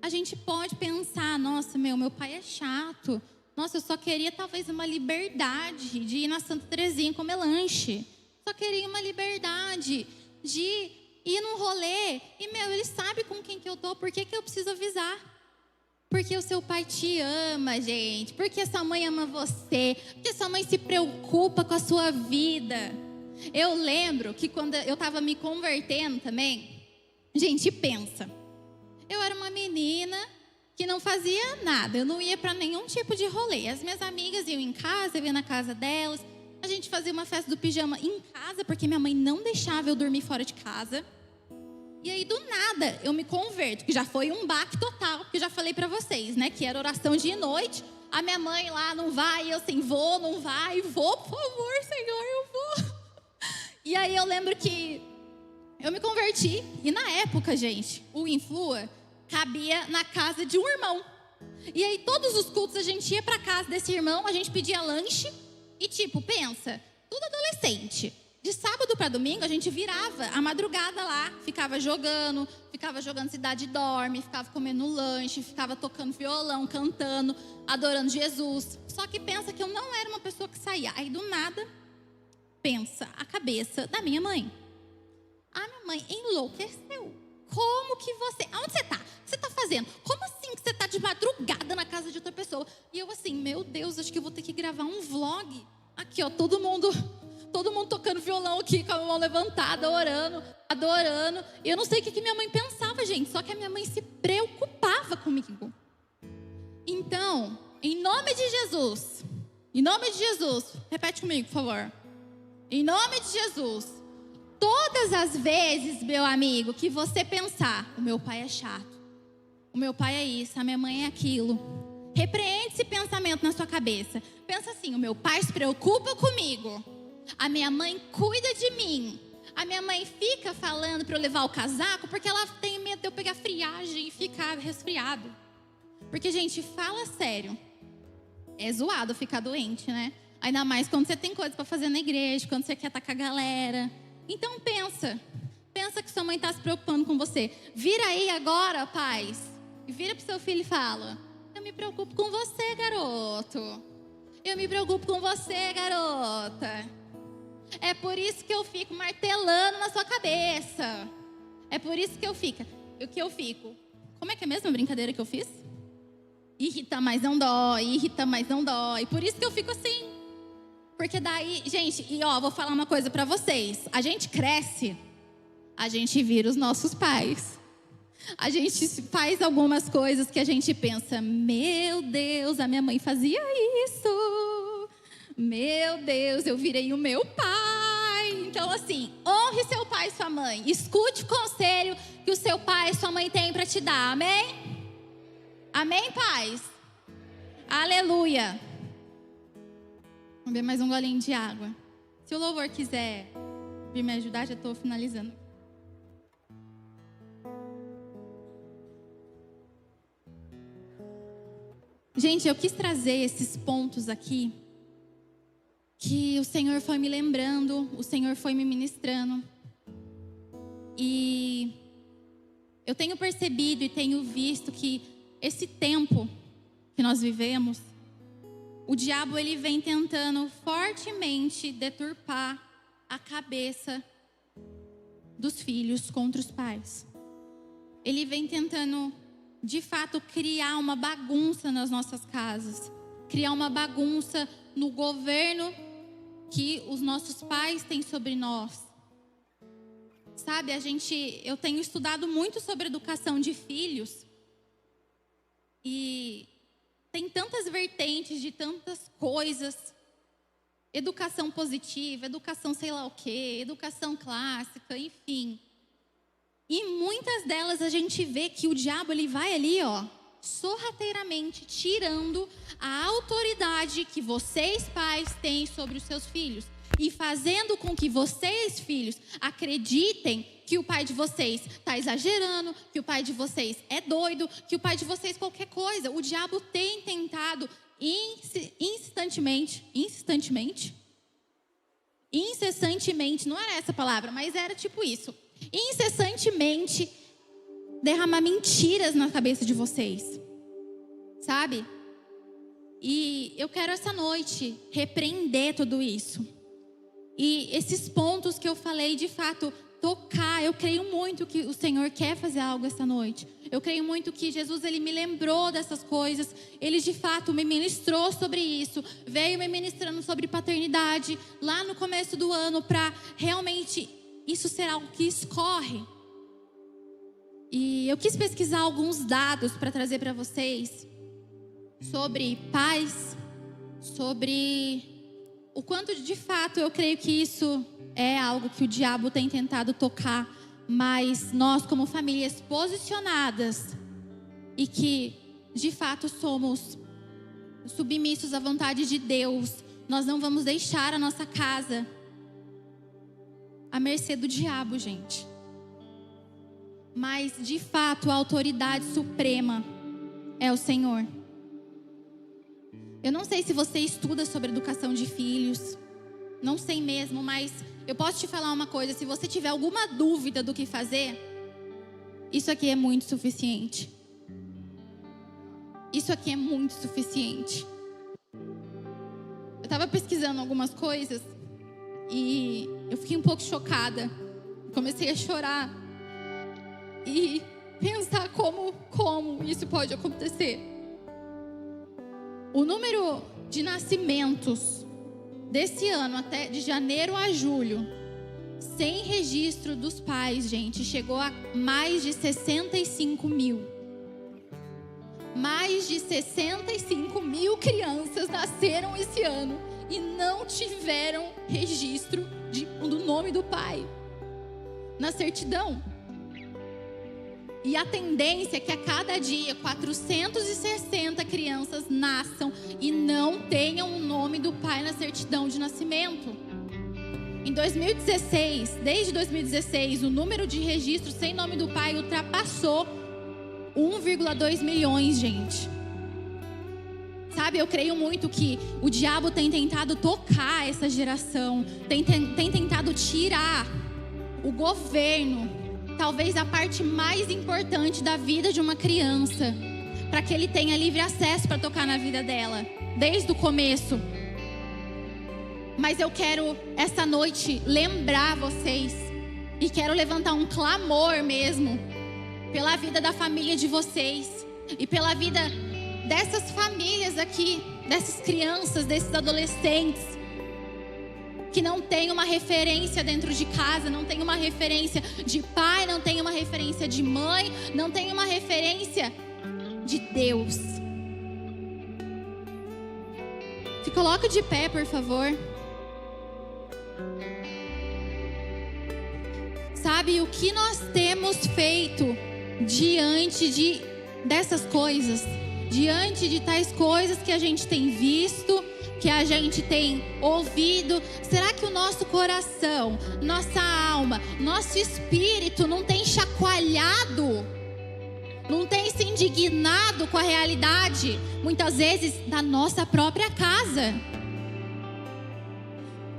Speaker 1: a gente pode pensar, nossa, meu pai é chato. Nossa, eu só queria talvez uma liberdade de ir na Santa Terezinha comer lanche. Só queria uma liberdade de ir num rolê. E, ele sabe com quem que eu tô, por que eu preciso avisar? Porque o seu pai te ama, gente. Porque a sua mãe ama você. Porque a sua mãe se preocupa com a sua vida. Eu lembro que quando eu estava me convertendo também, gente, pensa. Eu era uma menina que não fazia nada. Eu não ia para nenhum tipo de rolê. As minhas amigas iam em casa, eu ia na casa delas. A gente fazia uma festa do pijama em casa, porque minha mãe não deixava eu dormir fora de casa. E aí, do nada, eu me converto, que já foi um baque total, que eu já falei pra vocês, né? Que era oração dia e noite. A minha mãe lá não vai, eu assim, vou, não vai, vou, por favor, Senhor, eu vou. E aí eu lembro que eu me converti. E na época, gente, o Influa cabia na casa de um irmão. E aí, todos os cultos, a gente ia pra casa desse irmão, a gente pedia lanche. E tipo, pensa, tudo adolescente. De sábado para domingo, a gente virava a madrugada lá, ficava jogando Cidade Dorme, ficava comendo lanche, ficava tocando violão, cantando, adorando Jesus. Só que pensa que eu não era uma pessoa que saía. Aí do nada, pensa a cabeça da minha mãe. A minha mãe enlouqueceu. Como que você... Aonde você tá? O que você tá fazendo? Como assim que você tá de madrugada na casa de outra pessoa? E eu assim, meu Deus, acho que eu vou ter que gravar um vlog. Aqui, ó, todo mundo tocando violão aqui, com a mão levantada, orando, adorando. E eu não sei o que minha mãe pensava, gente. Só que a minha mãe se preocupava comigo. Então, em nome de Jesus, repete comigo, por favor. Em nome de Jesus, todas as vezes, meu amigo, que você pensar, o meu pai é chato, o meu pai é isso, a minha mãe é aquilo, repreende esse pensamento na sua cabeça. Pensa assim, o meu pai se preocupa comigo. A minha mãe cuida de mim. A minha mãe fica falando para eu levar o casaco porque ela tem medo de eu pegar friagem e ficar resfriado. Porque, gente, fala sério. É zoado ficar doente, né? Ainda mais quando você tem coisas para fazer na igreja, quando você quer estar com a galera. Então pensa que sua mãe está se preocupando com você. Vira aí agora, pais. E vira pro seu filho e fala: eu me preocupo com você, garoto. Eu me preocupo com você, garota. É por isso que eu fico martelando na sua cabeça. É por isso que eu fico. Como é que é mesmo a brincadeira que eu fiz? Irrita, mas não dói. Irrita, mas não dói. Por isso que eu fico assim. Porque daí, gente, e ó, vou falar uma coisa pra vocês. A gente cresce, a gente vira os nossos pais. A gente faz algumas coisas que a gente pensa: meu Deus, a minha mãe fazia isso. Meu Deus, eu virei o meu pai. Então assim, honre seu pai e sua mãe. Escute o conselho que o seu pai e sua mãe têm para te dar, amém? Amém, pais? Aleluia. Vamos beber mais um golinho de água. Se o louvor quiser vir me ajudar, já estou finalizando. Gente, eu quis trazer esses pontos aqui que o Senhor foi me lembrando, o Senhor foi me ministrando. E eu tenho percebido e tenho visto que esse tempo que nós vivemos, o diabo ele vem tentando fortemente deturpar a cabeça dos filhos contra os pais. Ele vem tentando, de fato, criar uma bagunça nas nossas casas, criar uma bagunça no governo que os nossos pais têm sobre nós. Sabe, eu tenho estudado muito sobre educação de filhos e tem tantas vertentes de tantas coisas. Educação positiva, educação sei lá o quê, educação clássica, enfim. E muitas delas a gente vê que o diabo ele vai ali, sorrateiramente tirando a autoridade que vocês pais têm sobre os seus filhos. E fazendo com que vocês, filhos, acreditem que o pai de vocês está exagerando, que o pai de vocês é doido, que o pai de vocês qualquer coisa. O diabo tem tentado incessantemente, não era essa a palavra, mas era tipo isso. Incessantemente derramar mentiras na cabeça de vocês. Sabe? E eu quero essa noite repreender tudo isso. E esses pontos que eu falei, de fato, tocar. Eu creio muito que o Senhor quer fazer algo essa noite. Eu creio muito que Jesus, Ele me lembrou dessas coisas. Ele, de fato, me ministrou sobre isso. Veio me ministrando sobre paternidade lá no começo do ano, para realmente isso ser algo que escorre. E eu quis pesquisar alguns dados para trazer para vocês sobre pais, sobre o quanto de fato eu creio que isso é algo que o diabo tem tentado tocar, mas nós como famílias posicionadas e que de fato somos submissos à vontade de Deus, nós não vamos deixar a nossa casa à mercê do diabo, gente. Mas de fato a autoridade suprema é o Senhor. Eu não sei se você estuda sobre educação de filhos, não sei mesmo, mas eu posso te falar uma coisa: se você tiver alguma dúvida do que fazer, isso aqui é muito suficiente. Isso aqui é muito suficiente. Eu estava pesquisando algumas coisas e eu fiquei um pouco chocada. Comecei a chorar e pensar como isso pode acontecer. O número de nascimentos desse ano, até de janeiro a julho, sem registro dos pais, gente, chegou a mais de 65 mil. Mais de 65 mil crianças nasceram esse ano e não tiveram registro do nome do pai na certidão. E a tendência é que a cada dia 460 crianças nasçam e não tenham o nome do pai na certidão de nascimento. Em 2016, desde 2016, o número de registros sem nome do pai ultrapassou 1,2 milhões, gente. Sabe, eu creio muito que o diabo tem tentado tocar essa geração, tem tentado tirar o governo, talvez a parte mais importante da vida de uma criança, para que ele tenha livre acesso para tocar na vida dela, desde o começo. Mas eu quero essa noite lembrar vocês, e quero levantar um clamor mesmo, pela vida da família de vocês, e pela vida dessas famílias aqui, dessas crianças, desses adolescentes, que não tem uma referência dentro de casa, não tem uma referência de pai, não tem uma referência de mãe, não tem uma referência de Deus. Se coloca de pé, por favor. Sabe o que nós temos feito diante dessas coisas? Diante de tais coisas que a gente tem visto, que a gente tem ouvido, será que o nosso coração, nossa alma, nosso espírito não tem chacoalhado? Não tem se indignado com a realidade, muitas vezes, da nossa própria casa?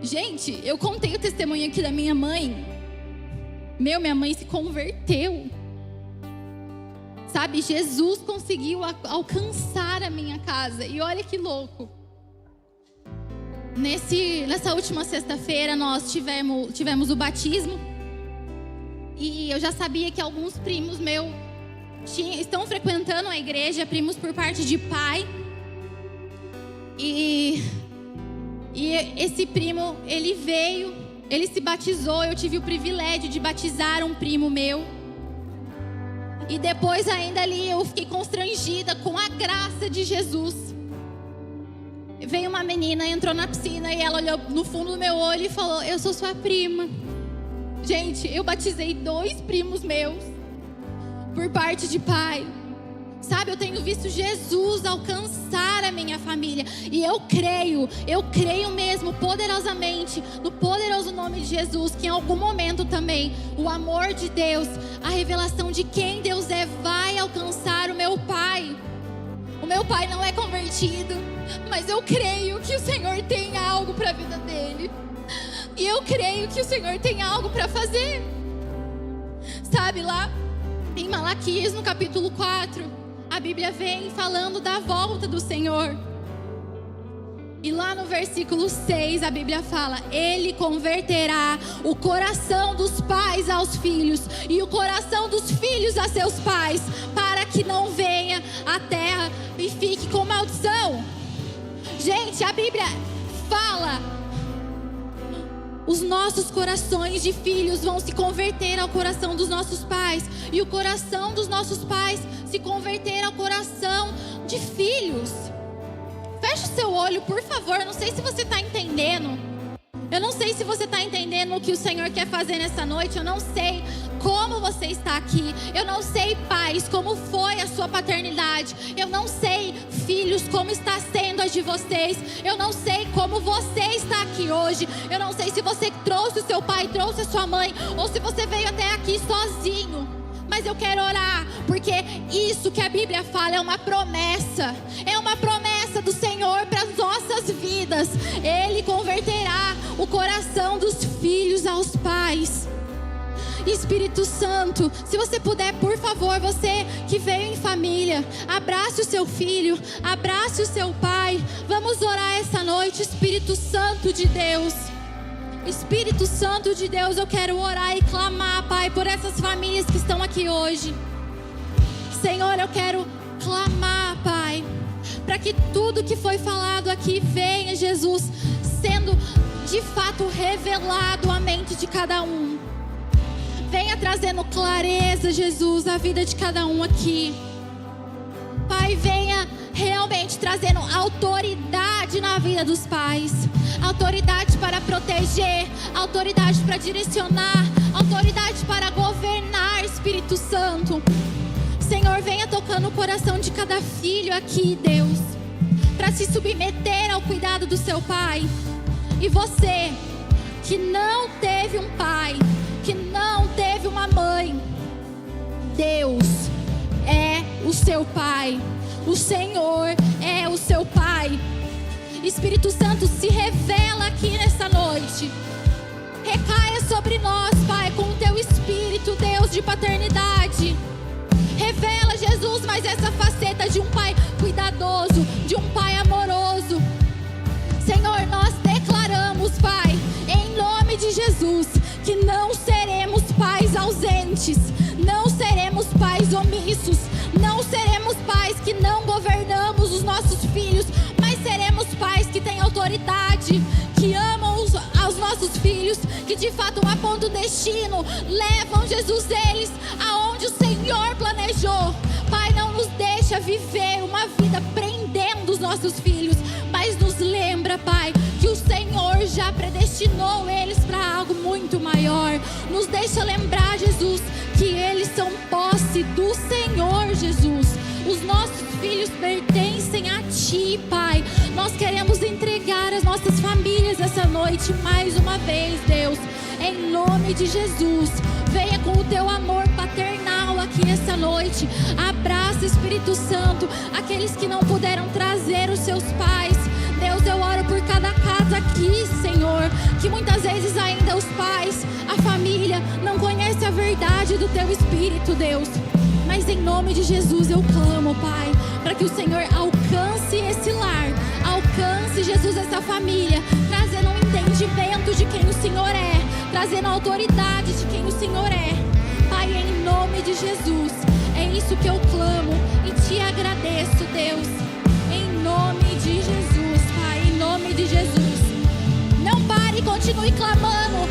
Speaker 1: Gente, eu contei o testemunho aqui da minha mãe. Minha mãe se converteu Sabe, Jesus conseguiu alcançar a minha casa. E olha que louco. Nessa última sexta-feira nós tivemos o batismo. E eu já sabia que alguns primos meus estão frequentando a igreja, primos por parte de pai. E esse primo, ele veio, ele se batizou. Eu tive o privilégio de batizar um primo meu. E depois ainda ali eu fiquei constrangida com a graça de Jesus. Veio uma menina, entrou na piscina e ela olhou no fundo do meu olho e falou: eu sou sua prima. Gente, eu batizei 2 primos meus por parte de pai. Sabe, eu tenho visto Jesus alcançar a minha família. E eu creio mesmo poderosamente, no poderoso nome de Jesus, que em algum momento também o amor de Deus, a revelação de quem Deus é, vai alcançar o meu pai. O meu pai não é convertido, mas eu creio que o Senhor tem algo para a vida dele. E eu creio que o Senhor tem algo para fazer. Sabe, lá em Malaquias, no capítulo 4, a Bíblia vem falando da volta do Senhor. E lá no versículo 6 a Bíblia fala: Ele converterá o coração dos pais aos filhos e o coração dos filhos a seus pais, para que não venha a terra e fique com maldição. Gente, a Bíblia fala: os nossos corações de filhos vão se converter ao coração dos nossos pais, e o coração dos nossos pais se converter ao coração de filhos. Fecha o seu olho, por favor. Não sei se você está entendendo. Eu não sei se você está entendendo o que o Senhor quer fazer nessa noite. Eu não sei como você está aqui. Eu não sei, pais, como foi a sua paternidade. Eu não sei, filhos, como está sendo a de vocês. Eu não sei como você está aqui hoje. Eu não sei se você trouxe o seu pai, trouxe a sua mãe, ou se você veio até aqui sozinho. Mas eu quero orar, porque isso que a Bíblia fala é uma promessa. É uma promessa do Senhor para as nossas vidas. Ele converterá o coração dos filhos aos pais. Espírito Santo, se você puder, por favor, você que veio em família, abrace o seu filho, abrace o seu pai. Vamos orar essa noite. Espírito Santo de Deus, Espírito Santo de Deus, eu quero orar e clamar, Pai, por essas famílias que estão aqui hoje. Senhor, eu quero clamar, Pai, para que tudo que foi falado aqui venha, Jesus, sendo de fato revelado à mente de cada um. Venha trazendo clareza, Jesus, à vida de cada um aqui. Pai, venha realmente trazendo autoridade na vida dos pais. Autoridade para proteger, autoridade para direcionar, autoridade para governar, Espírito Santo. Senhor, venha tocando o coração de cada filho aqui, Deus, para se submeter ao cuidado do seu pai. E você que não teve um pai, que não teve uma mãe, Deus é o seu pai. O Senhor é o seu pai. Espírito Santo, se revela aqui nessa noite. Recaia sobre nós, Pai, com o teu Espírito, Deus, de paternidade. Revela, Jesus, mais essa faceta de um pai cuidadoso, de um pai amoroso. Senhor, nós declaramos, Pai, em nome de Jesus, que não seremos pais ausentes, não seremos pais omissos, não seremos pais que não governamos os nossos filhos, mas seremos pais que têm autoridade, que amam aos nossos filhos, que de fato apontam o destino, levam, Jesus, eles aonde o Senhor planejou. Pai, não nos deixa viver uma vida prendendo os nossos filhos, mas nos lembra, Pai, que o Senhor já predestinou eles para algo muito maior. Nos deixa lembrar, Jesus, que eles são posse do Senhor, Jesus. Os nossos filhos pertencem a Ti, Pai. Nós queremos entregar as nossas famílias essa noite mais uma vez, Deus. Em nome de Jesus, venha com o Teu amor paternal aqui essa noite. Abraça, Espírito Santo, aqueles que não puderam trazer os seus pais. Deus, eu oro por cada casa aqui, Senhor, que muitas vezes ainda os pais, a família, não conhece a verdade do Teu Espírito, Deus. Mas Mas em nome de Jesus eu clamo, Pai, para que o Senhor alcance esse lar, alcance, Jesus, essa família, trazendo um entendimento de quem o Senhor é, trazendo a autoridade de quem o Senhor é. Pai, em nome de Jesus, é isso que eu clamo e te agradeço, Deus. Em nome de Jesus, Pai, em nome de Jesus. Não pare, continue clamando,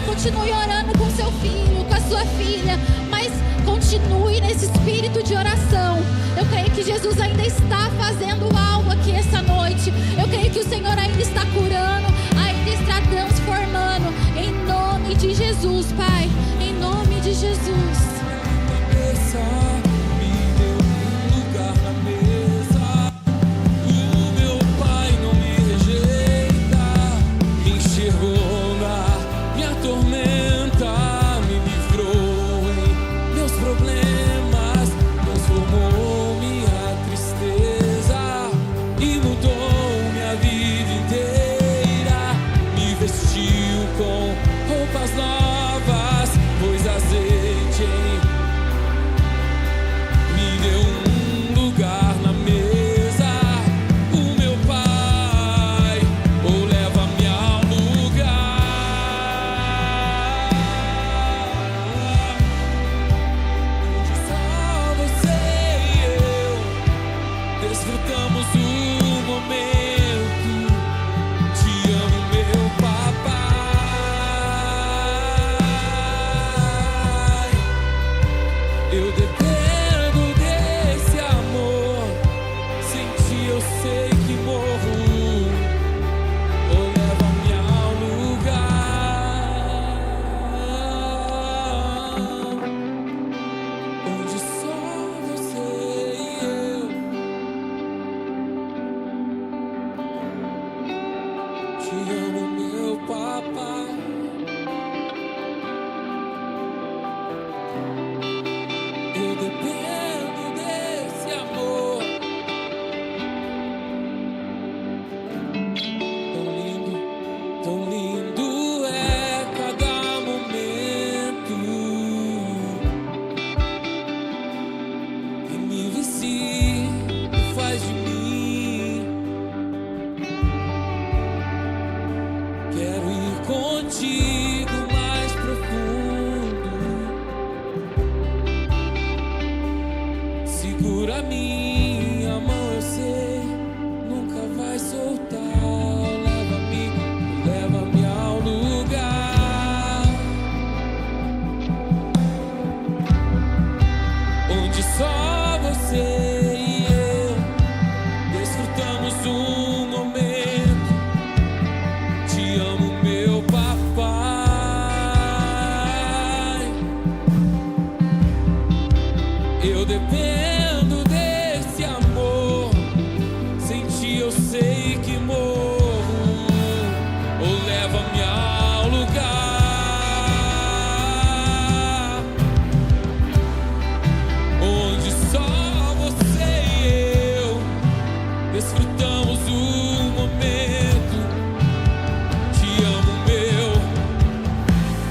Speaker 1: continue orando com seu filho, com a sua filha, mas continue nesse espírito de oração. Eu creio que Jesus ainda está fazendo algo aqui essa noite. Eu creio que o Senhor ainda está curando, ainda está transformando. Em nome de Jesus, Pai, em nome de Jesus.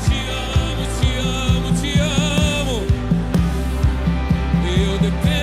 Speaker 2: Te amo, te amo, te amo. Eu dependo.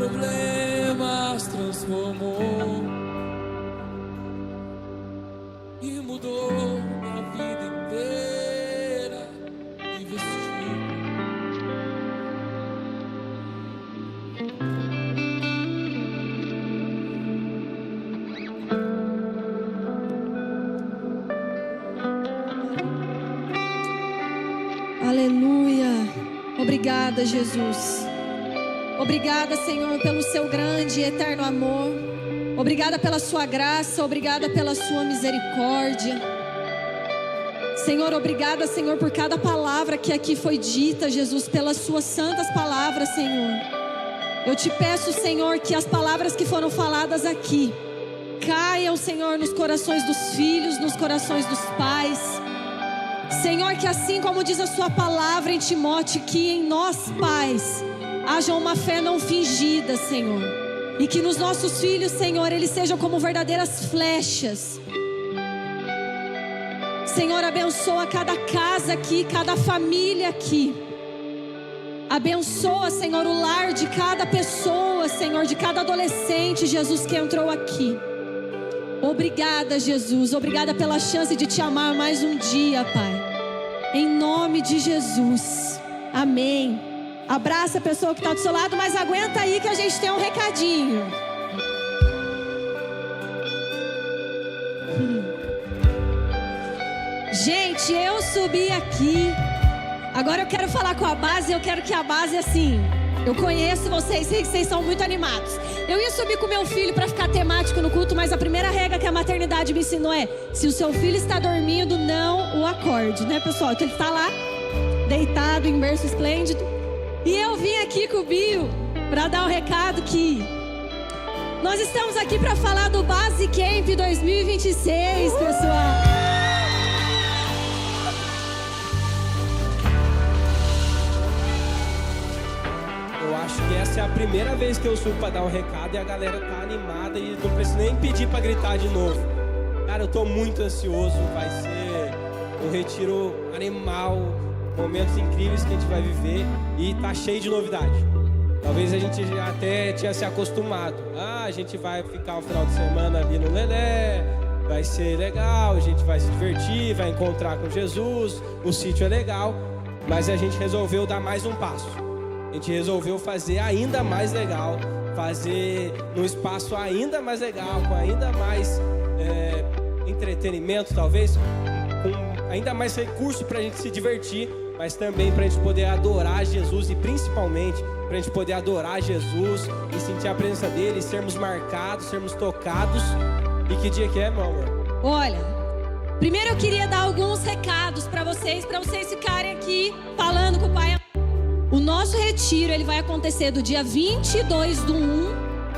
Speaker 2: problemas transformou e mudou minha vida inteira e vestiu.
Speaker 3: Aleluia. Obrigada, Jesus. Obrigada, Senhor, pelo seu grande e eterno amor. Obrigada pela sua graça, obrigada pela sua misericórdia. Senhor, obrigada, Senhor, por cada palavra que aqui foi dita, Jesus, pelas suas santas palavras, Senhor. Eu te peço, Senhor, que as palavras que foram faladas aqui caiam, Senhor, nos corações dos filhos, nos corações dos pais. Senhor, que assim como diz a sua palavra em Timóteo, que em nós, pais, haja uma fé não fingida, Senhor. E que nos nossos filhos, Senhor, eles sejam como verdadeiras flechas. Senhor, abençoa cada casa aqui, cada família aqui. Abençoa, Senhor, o lar de cada pessoa, Senhor, de cada adolescente, Jesus, que entrou aqui. Obrigada, Jesus. Obrigada pela chance de te amar mais um dia, Pai. Em nome de Jesus. Amém. Abraça a pessoa que está do seu lado, mas aguenta aí que a gente tem um recadinho. Gente, eu subi aqui. Agora eu quero falar com a base. Eu quero que a base, assim, eu conheço vocês, sei que vocês são muito animados. Eu ia subir com meu filho para ficar temático no culto, mas a primeira regra que a maternidade me ensinou é: se o seu filho está dormindo, não o acorde, né, pessoal? Então ele está lá, deitado em berço esplêndido. E eu vim aqui com o Bio para dar um recado que nós estamos aqui para falar do Base Camp 2026, pessoal.
Speaker 2: Eu acho que essa é a primeira vez que eu subo para dar um recado e a galera tá animada e não preciso nem pedir para gritar de novo. Cara, eu tô muito ansioso, vai ser um retiro animal, momentos incríveis que a gente vai viver e tá cheio de novidade. Talvez a gente já até tinha se acostumado. A gente vai ficar o final de semana ali no Lelé, vai ser legal, a gente vai se divertir, vai encontrar com Jesus, o sítio é legal, mas a gente resolveu dar mais um passo. A gente resolveu fazer ainda mais legal, fazer num espaço ainda mais legal, com ainda mais entretenimento, talvez, com ainda mais recurso para a gente se divertir, mas também para a gente poder adorar Jesus e principalmente para a gente poder adorar Jesus e sentir a presença dele, sermos marcados, sermos tocados. E que dia que é, meu amor?
Speaker 3: Olha, primeiro eu queria dar alguns recados para vocês ficarem aqui falando com o Pai. O nosso retiro, ele vai acontecer do dia 22/1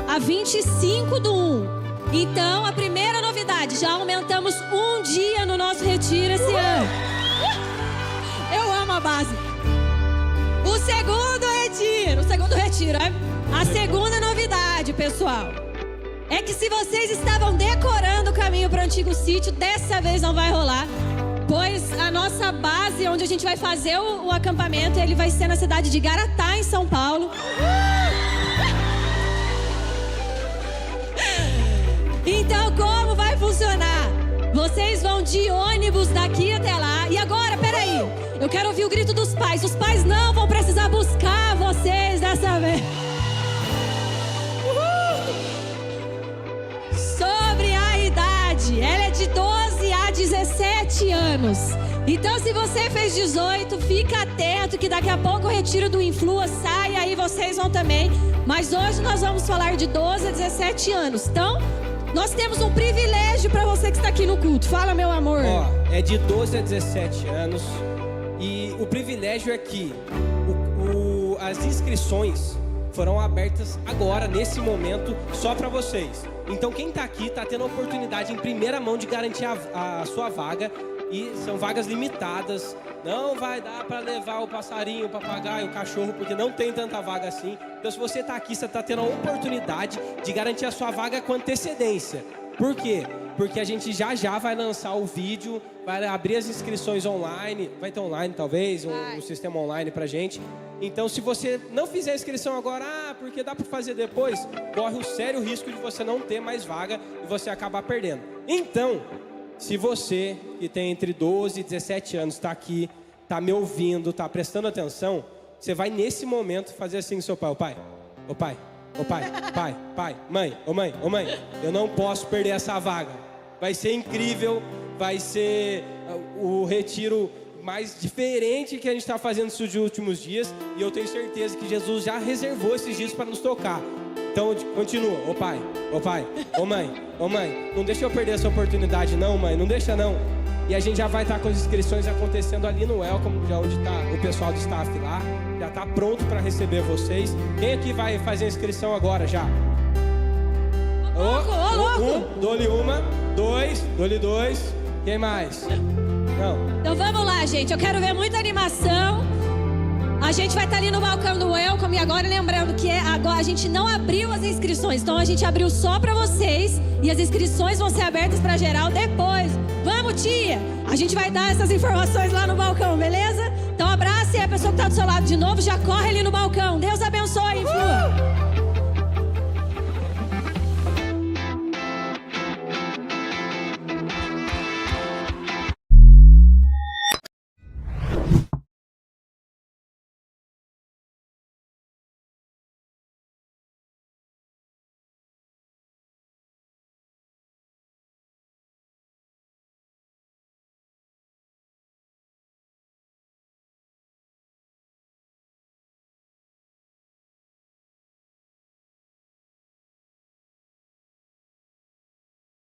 Speaker 3: a 25/1. Então, a primeira novidade, já aumentamos um dia no nosso retiro esse ano. Eu amo a base. O segundo retiro, a segunda novidade, pessoal, é que se vocês estavam decorando o caminho para o antigo sítio, dessa vez não vai rolar. Pois a nossa base, onde a gente vai fazer o acampamento, ele vai ser na cidade de Garatá, em São Paulo. Então, como vai funcionar? Vocês vão de ônibus daqui até lá. E agora, peraí, eu quero ouvir o grito dos pais. Os pais não vão precisar buscar vocês dessa vez. Sobre a idade, ela é de 12 a 17 anos. Então, se você fez 18, fica atento que daqui a pouco o retiro do Influa sai, aí vocês vão também. Mas hoje nós vamos falar de 12 a 17 anos. Então, nós temos um privilégio para você que está aqui no culto. Fala, meu amor.
Speaker 2: É de 12 a 17 anos. E o privilégio é que as inscrições foram abertas agora, nesse momento, só para vocês. Então quem está aqui está tendo a oportunidade em primeira mão de garantir a sua vaga. E são vagas limitadas. Não vai dar para levar o passarinho, o papagaio, o cachorro, porque não tem tanta vaga assim. Então se você está aqui, você está tendo a oportunidade de garantir a sua vaga com antecedência. Por quê? Porque a gente já vai lançar o vídeo, vai abrir as inscrições online, vai ter online talvez, um sistema online pra gente. Então, se você não fizer a inscrição agora, porque dá pra fazer depois, corre o sério risco de você não ter mais vaga e você acabar perdendo. Então, se você que tem entre 12 e 17 anos está aqui, está me ouvindo, está prestando atenção, você vai nesse momento fazer assim com seu pai. Ô pai, mãe, eu não posso perder essa vaga. Vai ser incrível, vai ser o retiro mais diferente que a gente está fazendo nesses últimos dias. E eu tenho certeza que Jesus já reservou esses dias para nos tocar. Então, continua. Ô pai, ô mãe, não deixa eu perder essa oportunidade não, mãe, não deixa não. E a gente já vai estar com as inscrições acontecendo ali no Welcome, já onde está o pessoal do staff lá. Já está pronto para receber vocês. Quem aqui vai fazer a inscrição agora já?
Speaker 3: Ô, louco!
Speaker 2: Dou-lhe uma, dou-lhe dois. Quem mais? Não.
Speaker 3: Então vamos lá, gente. Eu quero ver muita animação. A gente vai estar ali no balcão do Welcome. E agora lembrando que agora a gente não abriu as inscrições. Então a gente abriu só para vocês. E as inscrições vão ser abertas para geral depois. Vamos, tia! A gente vai dar essas informações lá no balcão, beleza? Então abraça e a pessoa que está do seu lado de novo já corre ali no balcão. Deus abençoe, flua!